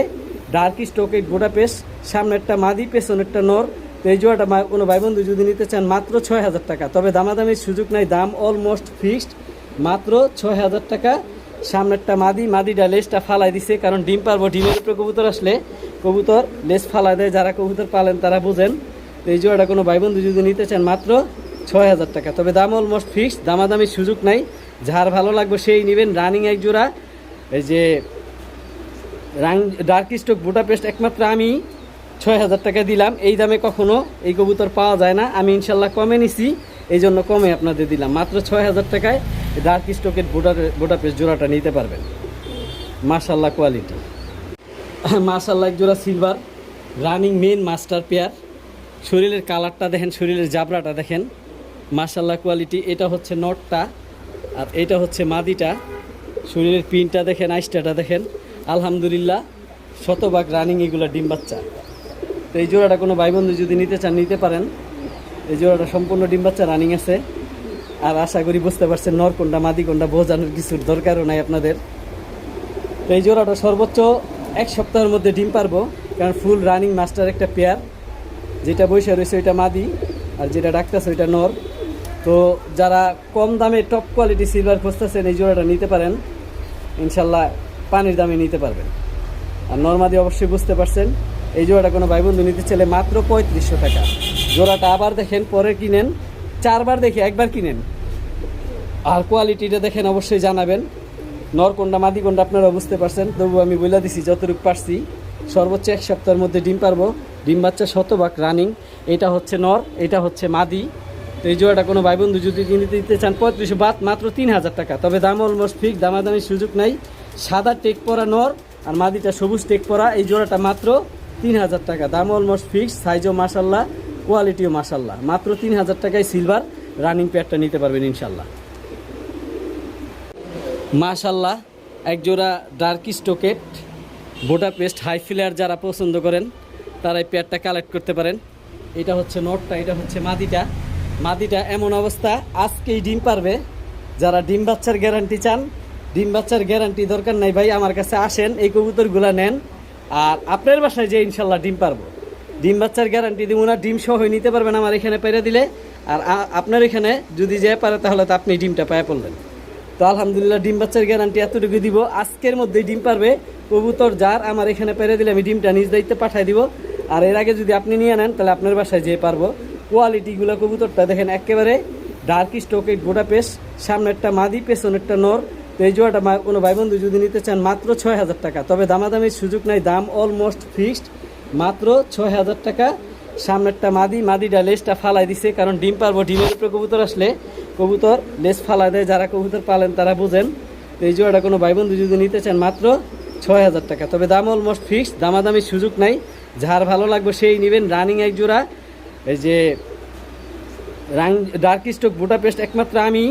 ডার্ক স্টোকেট বোটা পেস, সামনেরটা মাদি পেছনেরটা নর। তো এই জোড়াটা কোনো ভাই বন্ধু যদি নিতে চান মাত্র 6000 টাকা। তবে দামাদামির সুযোগ নাই, দাম অলমোস্ট ফিক্সড, মাত্র 6,000 টাকা। সামনেরটা মাদিটা লেজটা ফালাই দিছে, কারণ ডিম পারবো, ডিমের উপরে কবুতর আসলে কবুতর লেজ ফালাই দেয়, যারা কবুতর পালেন তারা বুঝেন। তো এই জোড়াটা কোনো ভাই বন্ধু যদি নিতে চান মাত্র 6,000 টাকা, তবে দাম অলমোস্ট ফিক্সড, দামাদামির সুযোগ নাই, যার ভালো লাগবে সেই নেবেন। রানিং এক জোড়া, এই যে ডার্ক স্টক বুটাপেস্ট একমাত্র আমি 6,000 টাকা দিলাম, এই দামে কখনো এই কবুতর পাওয়া যায় না, আমি ইনশাল্লাহ কমে নিছি, এই জন্য কমে আপনাদের দিলাম। মাত্র 6,000 টাকায় ডার্ক স্টকের বুটাপেস্ট জোড়াটা নিতে পারবেন। মাশাল্লাহ কোয়ালিটি, মাশাল্লাহ এক জোড়া silver running men master pair, শরীরের কালারটা দেখেন, শরীরের জাবরাটা দেখেন, মাশাল্লাহ কোয়ালিটি। এটা হচ্ছে নটটা আর এটা হচ্ছে মাদিটা, শরীরের পিনটা দেখেন, আইসটাটা দেখেন, আলহামদুলিল্লাহ শতভাগ রানিং এগুলো ডিম বাচ্চা। তো এই জোড়াটা কোনো ভাই বন্ধু যদি নিতে চান নিতে পারেন, এই জোড়াটা সম্পূর্ণ ডিম বাচ্চা রানিং আছে। আর আশা করি বুঝতে পারছেন নর কোনটা মাদি কোনটা বোঝানোর কিছুর দরকারও নাই আপনাদের। তো এই জোড়াটা সর্বোচ্চ 1 সপ্তাহের মধ্যে ডিম পারবো, কারণ ফুল রানিং মাস্টার একটা পেয়ার, যেটা বসে রয়েছে ওইটা মাদি আর যেটা ডাকতেছে ওইটা নর। তো যারা কম দামে টপ কোয়ালিটি সিলভার খুঁজতেছেন এই জোড়াটা নিতে পারেন, ইনশাল্লাহ পানির দামে নিতে পারবেন। আর নর্মাদি অবশ্যই বুঝতে পারছেন। এই জোড়াটা কোনো ভাই বন্ধু নিতে চাইলে মাত্র 3500 টাকা। জোড়াটা আবার দেখেন, পরে কিনেন, 4বার দেখে একবার কিনেন, আর কোয়ালিটিটা দেখেন অবশ্যই জানাবেন। নর কোনটা মাদি কোনটা আপনারা বুঝতে পারছেন, তবু আমি বলে দিছি যতটুকু পারছি। সর্বোচ্চ 1 সপ্তাহের মধ্যে ডিম পারবো, ডিম বাচ্চা শতভাগ রানিং। এটা হচ্ছে নর, এটা হচ্ছে মাদি। তো এই জোড়াটা কোনো ভাই বন্ধু যদি কিনতে দিতে চান 3500 বাদ মাত্র 3000 টাকা, তবে দাম অলমোস্ট ফিক্স, দামাদামির সুযোগ নাই। সাদা টেক পরা নর আর মাদিটা সবুজ টেক পরা, এই জোড়াটা মাত্র 3000 টাকা, দাম অলমোস্ট ফিক্স, সাইজও মাশাল্লাহ, কোয়ালিটিও মাশাল্লাহ। মাত্র 3000 টাকায় সিলভার রানিং পেয়ারটা নিতে পারবেন ইনশাল্লাহ। মাশাল্লাহ এক জোড়া ডার্ক স্টোকেট বুটাপেস্ট হাই ফ্লেয়ার, যারা পছন্দ করেন তারা এই পেয়ারটা কালেক্ট করতে পারেন। এটা হচ্ছে নটটা, এটা হচ্ছে মাদিটা। মাদিটা এমন অবস্থা আজকেই ডিম পারবে, যারা ডিম বাচ্চার গ্যারান্টি চান, ডিম বাচ্চার গ্যারান্টি দরকার নাই ভাই, আমার কাছে আসেন, এই কবুতরগুলো নেন, আর আপনার বাসায় যে ইনশাল্লাহ ডিম পারবো। ডিম বাচ্চার গ্যারান্টি দিব না, ডিম সহ নিতে পারবেন আমার এখানে পেরে দিলে, আর আপনার এখানে যদি যে পারে তাহলে তো আপনি ডিমটা পায়ে পড়লেন। তো আলহামদুলিল্লাহ ডিম বাচ্চার গ্যারান্টি এতটুকু দিব, আজকের মধ্যেই ডিম পারবে কবুতর যার, আমার এখানে পেরে দিলে আমি ডিমটা নিজ দায়িত্বে পাঠিয়ে দিব। আর এর আগে যদি আপনি নিয়ে নেন তাহলে আপনার বাসায় যেয়ে পারবো। কোয়ালিটিগুলো কবুতরটা দেখেন একেবারে ডার্ক স্টোকেট বুটাপেস্ট, সামনেরটা মাদি পেছনেরটা নর। তো এই জোড়াটা কোনো ভাই বন্ধু যদি নিতে চান মাত্র 6000 টাকা, তবে দামাদামির সুযোগ নাই, দাম অলমোস্ট ফিক্সড, মাত্র 6000 টাকা। সামনেরটা মাদিটা লেজটা ফালাই দিছে, কারণ ডিম পারবো, ডিমের উপরে কবুতর আসলে কবুতর লেজ ফালাই দেয়, যারা কবুতর পালেন তারা বুঝেন। তো এই জোড়াটা কোনো ভাই বন্ধু যদি নিতে চান মাত্র 6000 টাকা, তবে দাম অলমোস্ট ফিক্সড, দামাদামির সুযোগ নাই, যার ভালো লাগবে সেই নেবেন। রানিং এক জোড়া, এই যে ডার্ক স্টক বুটাপেস্ট একমাত্র আমি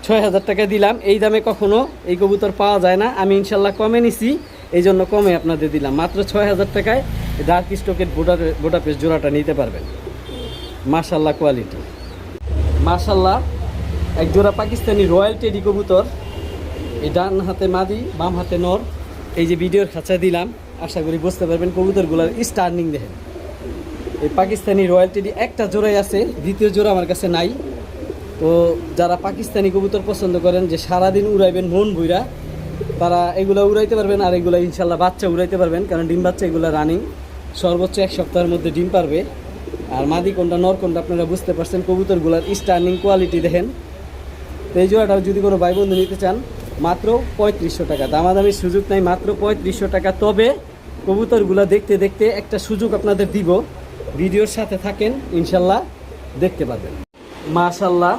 6000 টাকা দিলাম, এই দামে কখনো এই কবুতর পাওয়া যায় না, আমি ইনশাল্লাহ কমে নিছি, এই জন্য কমে আপনাদের দিলাম। মাত্র 6000 টাকায় ডার্ক স্টকের বুটাপেস্ট জোড়াটা নিতে পারবেন। মাশাল্লাহ কোয়ালিটি, মাশাল্লাহ এক জোড়া পাকিস্তানি রয়্যাল টেডি কবুতর, এই ডান হাতে মাদি বাম হাতে নর, এই যে ভিডিওর খাঁচা দিলাম, আশা করি বুঝতে পারবেন কবুতরগুলোর স্টার্নিং দেখেন। এই পাকিস্তানি রয়্যাল টেডি একটা জোড়াই আছে, দ্বিতীয় জোড়া আমার কাছে নাই। তো যারা পাকিস্তানি কবুতর পছন্দ করেন যে সারাদিন উড়াইবেন মন ভুইরা, তারা এগুলো উড়াইতে পারবেন, আর এগুলো ইনশাল্লাহ বাচ্চা উড়াইতে পারবেন, কারণ ডিম বাচ্চা এগুলো রানিং, সর্বোচ্চ 1 সপ্তাহের মধ্যে ডিম পারবে। আর মাদি কোনটা নর কোনটা আপনারা বুঝতে পারছেন, কবুতরগুলোর স্টার্নিং কোয়ালিটি দেখেন। তো এই জোড়াটাও যদি কোনো ভাই বন্ধু নিতে চান মাত্র 3500 টাকা, দামাদামির সুযোগ নাই, মাত্র 3500 টাকা। তবে কবুতরগুলো দেখতে দেখতে একটা সুযোগ আপনাদের দিব, ভিডিওর সাথে থাকেন, ইনশাল্লাহ দেখতে পারবেন। মাশাল্লাহ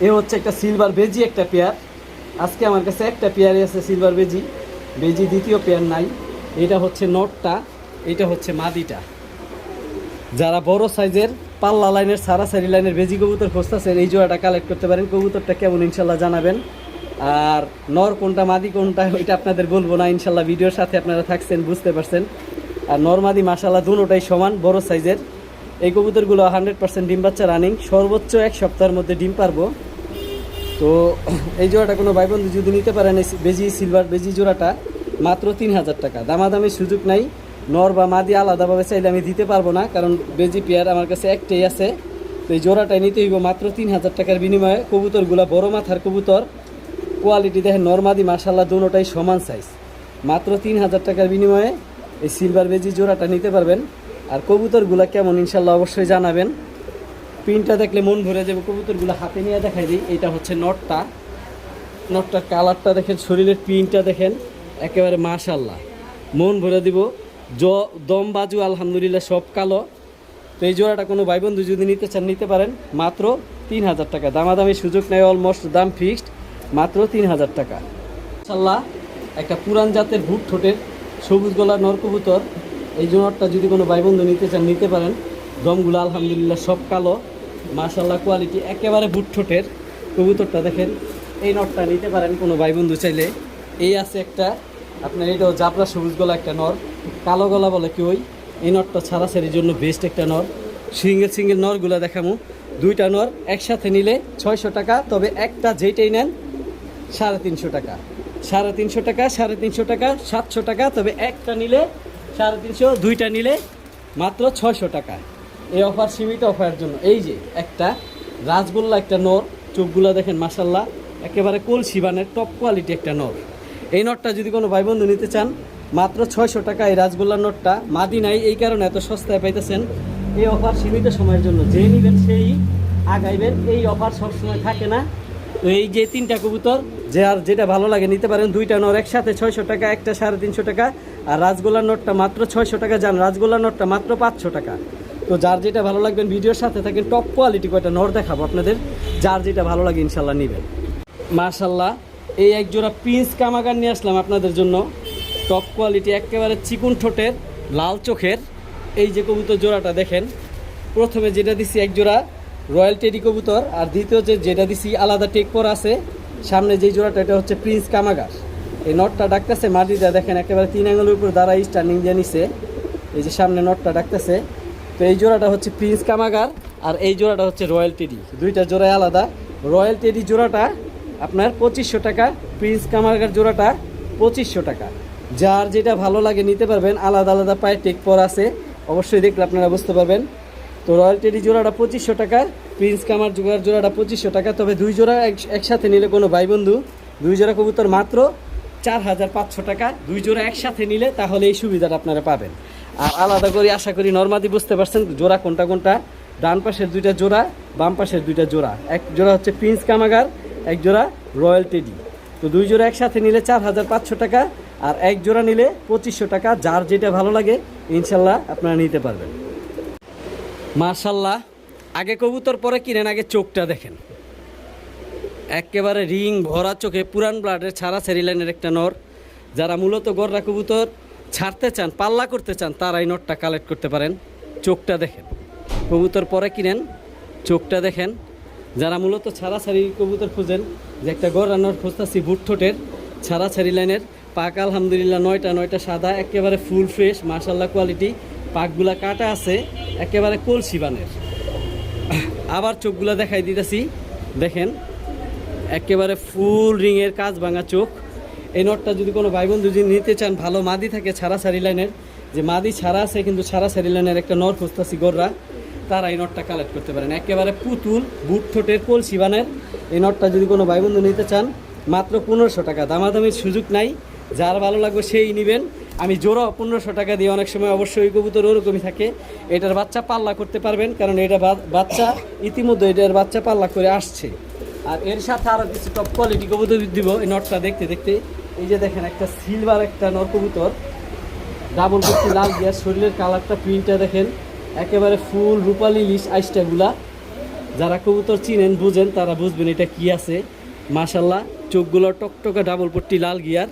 এ হচ্ছে একটা সিলভার বেজি একটা পেয়ার, আজকে আমার কাছে একটা পেয়ারই আছে সিলভার বেজি, দ্বিতীয় পেয়ার নাই। এটা হচ্ছে নটটা, এটা হচ্ছে মাদিটা। যারা বড় সাইজের পাল্লা লাইনের সারাসারি লাইনের বেজি কবুতর খুঁজতেছেন এই জোড়াটা কালেক্ট করতে পারেন। কবুতরটা কেমন ইনশাল্লাহ জানাবেন, আর নর কোনটা মাদি কোনটা ওইটা আপনাদের বলবো না, ইনশাল্লাহ ভিডিওর সাথে আপনারা থাকছেন বুঝতে পারছেন। আর নর মাদি মাশাল্লাহ দুটোটাই সমান বড় সাইজের। এই কবুতরগুলো 100% ডিম বাচ্চা রানিং, সর্বোচ্চ 1 সপ্তাহের মধ্যে ডিম পারবো। তো এই জোড়াটা কোনো ভাই বন্ধু যদি নিতে পারেন, এই বেজি সিলভার বেজি জোড়াটা মাত্র 3000 টাকা, দামাদামির সুযোগ নাই। নর বা মাদি আলাদাভাবে চাইলে আমি দিতে পারবো না, কারণ বেজি পেয়ার আমার কাছে একটাই আছে। তো এই জোড়াটাই নিতে হইব মাত্র 3000 টাকার বিনিময়ে। কবুতরগুলো বড় মাথার কবুতর, কোয়ালিটি দেখেন নরমাদি মাশাল্লাহ দুটোটাই সমান সাইজ, মাত্র 3000 টাকার বিনিময়ে এই সিলভার বেজি জোড়াটা নিতে পারবেন। আর কবুতরগুলা কেমন ইনশাল্লাহ অবশ্যই জানাবেন, প্রিন্টটা দেখলে মন ভরে যাবে। কবুতরগুলো হাতে নিয়ে দেখাই দিই, এইটা হচ্ছে নটটার কালারটা দেখেন, শরীরের প্রিন্টটা দেখেন, একেবারে মাশাল্লাহ মন ভরে দিব। দম বাজু আলহামদুলিল্লাহ সব কালো। তো এই জোড়াটা কোনো ভাই বন্ধু যদি নিতে চান নিতে পারেন, মাত্র 3000 টাকা, দামাদামির সুযোগ নেই, অলমোস্ট দাম ফিক্সড, মাত্র 3000 টাকা। মাশাল্লাহ একটা পুরান জাতের ভুট ঠোঁটের সবুজ গলার নর কবুতর, এই জোড়াটা যদি কোনো ভাই বন্ধু নিতে চান নিতে পারেন। দমগুলো আলহামদুলিল্লাহ সব কালো, মাশাল্লাহ কোয়ালিটি একেবারে ভুট ঠোঁটের কবুতরটা দেখেন। এই নটটা নিতে পারেন কোনো ভাই বন্ধু চাইলে। এই আছে একটা আপনার, এটাও জাবরা সবুজ গলা একটা নর, কালো গলা বলে কি ওই, এই নটটা ছাড়াছাড়ির জন্য বেস্ট একটা নর। সিঙ্গেল নরগুলো দেখামু, দুইটা নর একসাথে নিলে 600 টাকা, তবে একটা যেইটাই নেন 350 টাকা, 350 টাকা, 350 টাকা, 700 টাকা, তবে একটা নিলে 350, দুইটা নিলে মাত্র 600 টাকা। এই অফার সীমিত অফারের জন্য। এই যে একটা রাজগোল্লা একটা নর, চোখগুলো দেখেন মাশাল্লাহ একেবারে কলসি বানের টপ কোয়ালিটি একটা নর। এই নটটা যদি কোনো ভাই বন্ধু নিতে চান মাত্র 600 টাকা। এই রাজগোল্লার নটটা মাদি নাই, এই কারণে এত সস্তায় পাইতেছেন। এই অফার সীমিত সময়ের জন্য, যে নেবেন সেই আগাইবেন, এই অফার সবসময় থাকে না। তো এই যে 3টা কবুতর, যে আর যেটা ভালো লাগে নিতে পারেন। 2টা নর একসাথে 600 টাকা, একটা 350 টাকা, আর রাজগোল্লার নটটা মাত্র 600 টাকা। যান রাজগোল্লার নটটা মাত্র 500 টাকা। তো যার যেটা ভালো লাগবেন ভিডিওর সাথে থাকেন, টপ কোয়ালিটি কয়টা নর দেখাবো আপনাদের, যার যেটা ভালো লাগে ইনশাল্লাহ নেবেন। মাশাল্লাহ এই এক জোড়া প্রিন্স কামাগার নিয়ে আসলাম আপনাদের জন্য, টপ কোয়ালিটি একেবারে চিকুন ঠোঁটের লাল চোখের। এই যে কবুতর জোড়াটা দেখেন, প্রথমে যেটা দিছি এক জোড়া রয়্যাল টেডি কবুতর, আর দ্বিতীয় যেটা দিছি আলাদা টেক পর আছে। সামনে যেই জোড়াটা এটা হচ্ছে প্রিন্স কামাগার। এই নটটা ডাকতেছে মাটিটা দেখেন, একেবারে 3 আঙুলের উপর দাঁড়াই স্টার্নিং দিয়ে নিছে। এই যে সামনে নটটা ডাকতেছে। তো এই জোড়াটা হচ্ছে প্রিন্স কামাগার, আর এই জোড়াটা হচ্ছে রয়্যাল টেডি, দুইটা জোড়ায় আলাদা। রয়্যাল টেডি জোড়াটা আপনার 2500 টাকা, প্রিন্স কামাগার জোড়াটা 2500 টাকা। যার যেটা ভালো লাগে নিতে পারবেন, আলাদা আলাদা পায়ে টেক পর আছে, অবশ্যই দেখলে আপনারা বুঝতে পারবেন। তো রয়্যাল টেডি জোড়াটা 2500 টাকা, প্রিন্স কামার জোড়াটা 2500 টাকা। তবে 2 জোড়া একসাথে নিলে কোনো ভাই বন্ধু 2 জোড়া কবুতর মাত্র 4500 টাকা। 2 জোড়া একসাথে নিলে তাহলে এই সুবিধাটা আপনারা পাবেন। আর আলাদা করে আশা করি নরমাদি বুঝতে পারছেন জোড়া কোনটা। ডান পাশের 2টা জোড়া, বাম পাশের 2টা জোড়া। এক জোড়া হচ্ছে প্রিন্স কামাগার, এক জোড়া রয়্যাল টেডি। তো 2 জোড়া একসাথে নিলে 4500 টাকা, আর এক জোড়া নিলে 2500 টাকা। যার যেটা ভালো লাগে ইনশাল্লাহ আপনারা নিতে পারবেন। মাশাল্লাহ আগে কবুতর পরে কিনেন, আগে চোখটা দেখেন, একেবারে রিং ভরা চোখে, পুরান ব্লাডের ছাড়া লাইনের একটা নর। যারা মূলত গররা কবুতর ছাড়তে চান, পাল্লা করতে চান, তারা এই নটটা কালেক্ট করতে পারেন। চোখটা দেখেন, কবুতর পরে কিনেন, চোখটা দেখেন। যারা মূলত ছাড়াছাড়ি কবুতর খুঁজেন, যে একটা গররা নর খুঁজতেছি ভুট ঠোঁটের ছাড়াছাড়ি লাইনের, পাক আলহামদুলিল্লাহ 9টা সাদা, একেবারে ফুল ফ্রেশ মাশাল্লাহ কোয়ালিটি। পাকগুলা কাটা আছে, একেবারে কলসি বানের। আবার চোখগুলা দেখাই দিতেছি দেখেন, একেবারে ফুল রিংয়ের কাজ ভাঙা চোখ। এই নটটা যদি কোনো ভাই বন্ধু যদি নিতে চান, ভালো মাদি থাকে ছাড়াছাড়ি লাইনের, যে মাদি ছাড়া আছে কিন্তু ছাড়াছাড়ি লাইনের একটা নর খুঁজতেছি গররা, তারা এই নটটা কালেক্ট করতে পারেন। একেবারে পুতুল বুট ঠোঁটের কলসি বানের এই নটটা যদি কোনো ভাই বন্ধু নিতে চান মাত্র 1500 টাকা, দামাদামির সুযোগ নাই। যার ভালো লাগবে সেই নেবেন। আমি জোড়া 1500 টাকা দিয়ে, অনেক সময় অবশ্যই কবুতর ওরকমই থাকে। এটার বাচ্চা পাল্লা করতে পারবেন, কারণ এটা বাচ্চা ইতিমধ্যে এটার বাচ্চা পাল্লা করে আসছে। আর এর সাথে আরও কিছু টপ কোয়ালিটি কবুতর দিব এই নটটা দেখতে দেখতে। এই যে দেখেন একটা সিলভার একটা নর কবুতর, ডাবল কুচি লাল গিয়ার, শরীরের কালারটা প্রিন্টটা দেখেন, একেবারে ফুল রূপালি লিশ আইসটাগুলা। যারা কবুতর চিনেন বুঝেন, তারা বুঝবেন এটা কি আছে। মাশাল্লাহ চোখগুলো টকটকা, ডাবল পট্টি লাল গিয়ার।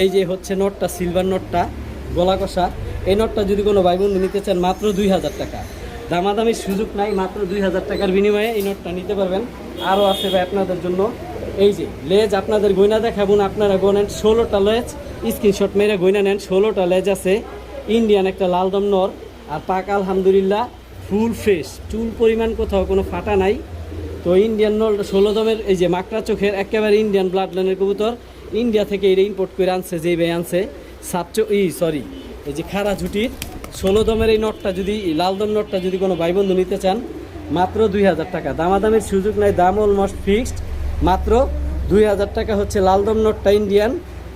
এই যে হচ্ছে নটটা, সিলভার নটটা, গলা কষা। এই নটটা যদি কোনো ভাই বন্ধু নিতে চান মাত্র 2000 টাকা, দামাদামির সুযোগ নাই, মাত্র 2000 টাকার বিনিময়ে এই নটটা নিতে পারবেন। আরও আছে ভাই আপনাদের জন্য। এই যে লেজ আপনাদের গয়না দেখাবো, আপনারা গোনেন 16টা লেজ, স্ক্রিনশট মেরে গয়না নেন। 16টা লেজ আছে, ইন্ডিয়ান একটা লালদম নর, আর পাক আলহামদুলিল্লাহ ফুল ফ্রেশ, চুল পরিমাণ কোথাও কোনো ফাটা নাই। তো ইন্ডিয়ান নর 16 দমের, এই যে মাকড়া চোখের একেবারে ইন্ডিয়ান ব্লাড লাইনের কবুতর। ইন্ডিয়া থেকে এটা ইম্পোর্ট করে আনছে, যেই ভাই আনছে এই যে খাড়া ঝুটির 16 দমের এই নটটা যদি, লালদম নটটা যদি কোনো ভাই বন্ধু নিতে চান মাত্র 2000 টাকা, দামাদামির সুযোগ নাই, দাম অলমোস্ট ফিক্সড, মাত্র 2000 টাকা হচ্ছে লালদম নোটটা ইন্ডিয়ান,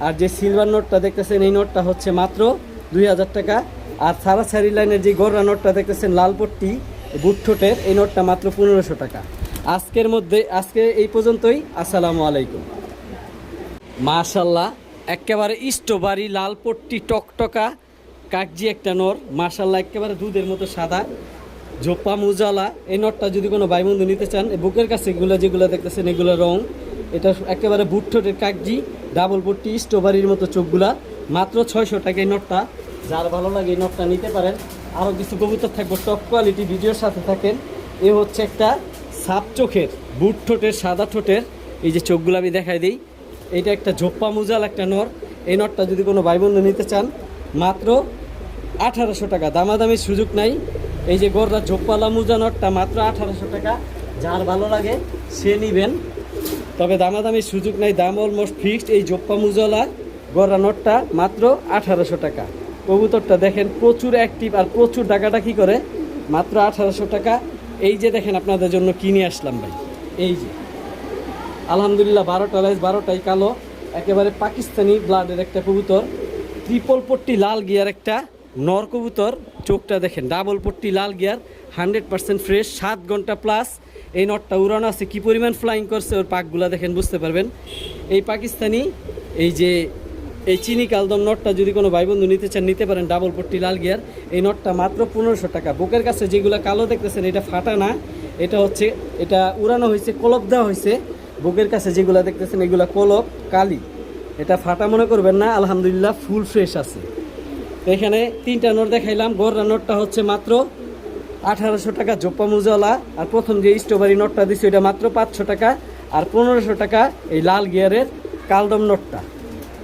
আর যে সিলভার নোটটা দেখতেছেন এই নোটটা হচ্ছে মাত্র 2000 টাকা। আর সারাসারি লাইনের যে গররা নোটটা দেখতেছেন লালপট্টি বুটঠোটের, এই নোটটা মাত্র 1500 টাকা। আজকে এই পর্যন্তই। আসসালামু আলাইকুম। মাশাল্লাহ, একেবারে স্ট্রবেরি লালপট্টি টকটকা কাগজি একটা নর, মাশাল্লাহ একেবারে দুধের মতো সাদা ঝোপা মুজালা। এই নটটা যদি কোনো ভাই বন্ধু নিতে চান, বুকের কাছে যেগুলো দেখতেছেন এগুলো রং, এটা একেবারে বুটঠোটের কাগজি, ডাবল পট্টি স্ট্রবেরির মতো চোখগুলা, মাত্র 600 টাকা এই নটটা। যার ভালো লাগে এই নটটা নিতে পারেন। আরও কিছু কবুতর থাকবো টপ কোয়ালিটি, ভিডিওর সাথে থাকেন। এ হচ্ছে একটা সাপ চোখের বুট ঠোঁটের সাদা ঠোঁটের, এই যে চোখগুলো আমি দেখাই দিই। এইটা একটা ঝোপ্পা মুজাল একটা নর। এই নটটা যদি কোনো ভাই বন্ধু নিতে চান, মাত্র 1800 টাকা, দামাদামির সুযোগ নাই। এই যে গররা ঝোপ্পালা মুজা নটটা মাত্র 1800 টাকা, যার ভালো লাগে সে নিবেন, তবে দামাদামির সুযোগ নাই, দাম অলমোস্ট ফিক্সড। এই ঝোপ্পা মুজালা গররা নটটা মাত্র 1800 টাকা। কবুতরটা দেখেন প্রচুর অ্যাক্টিভ আর প্রচুর ডাকাডাকি করে, মাত্র 1800 টাকা। এই যে দেখেন আপনাদের জন্য কিনে আসলাম ভাই, এই যে আলহামদুলিল্লাহ 12টা লাইস, 12টাই কালো, একেবারে পাকিস্তানি ব্লাডের একটা কবুতর, ট্রিপল পট্টি লাল গিয়ার একটা নর কবুতর। চোখটা দেখেন ডাবল পট্টি লাল গিয়ার, 100% ফ্রেশ, 7 ঘন্টা প্লাস এই নটটা উড়ানো আছে। কী পরিমাণ ফ্লাইং করছে ওর পাকগুলা দেখেন, বুঝতে পারবেন। এই পাকিস্তানি এই যে এই চিনি কালদম নটটা যদি কোনো ভাই বন্ধু নিতে চান, নিতে পারেন, ডাবল পট্টি লাল গিয়ার। এই নটটা মাত্র 1500 টাকা। বুকের কাছে যেগুলো কালো দেখতেছেন এটা ফাটা না, এটা উড়ানো হয়েছে, কলপ দেওয়া হয়েছে। বুকের কাছে যেগুলো দেখতেছেন এগুলো কলপ কালি, এটা ফাটা মনে করবেন না, আলহামদুলিল্লাহ ফুল ফ্রেশ আছে। এখানে 3টা নোট দেখাইলাম। গররা নোটটা হচ্ছে মাত্র 1800 টাকা জোপ্পা মুজালা, আর প্রথম যে স্ট্রবেরি নোটটা দিচ্ছে ওইটা মাত্র 500 টাকা, আর 1500 টাকা এই লাল গিয়ারের কালদম নোটটা।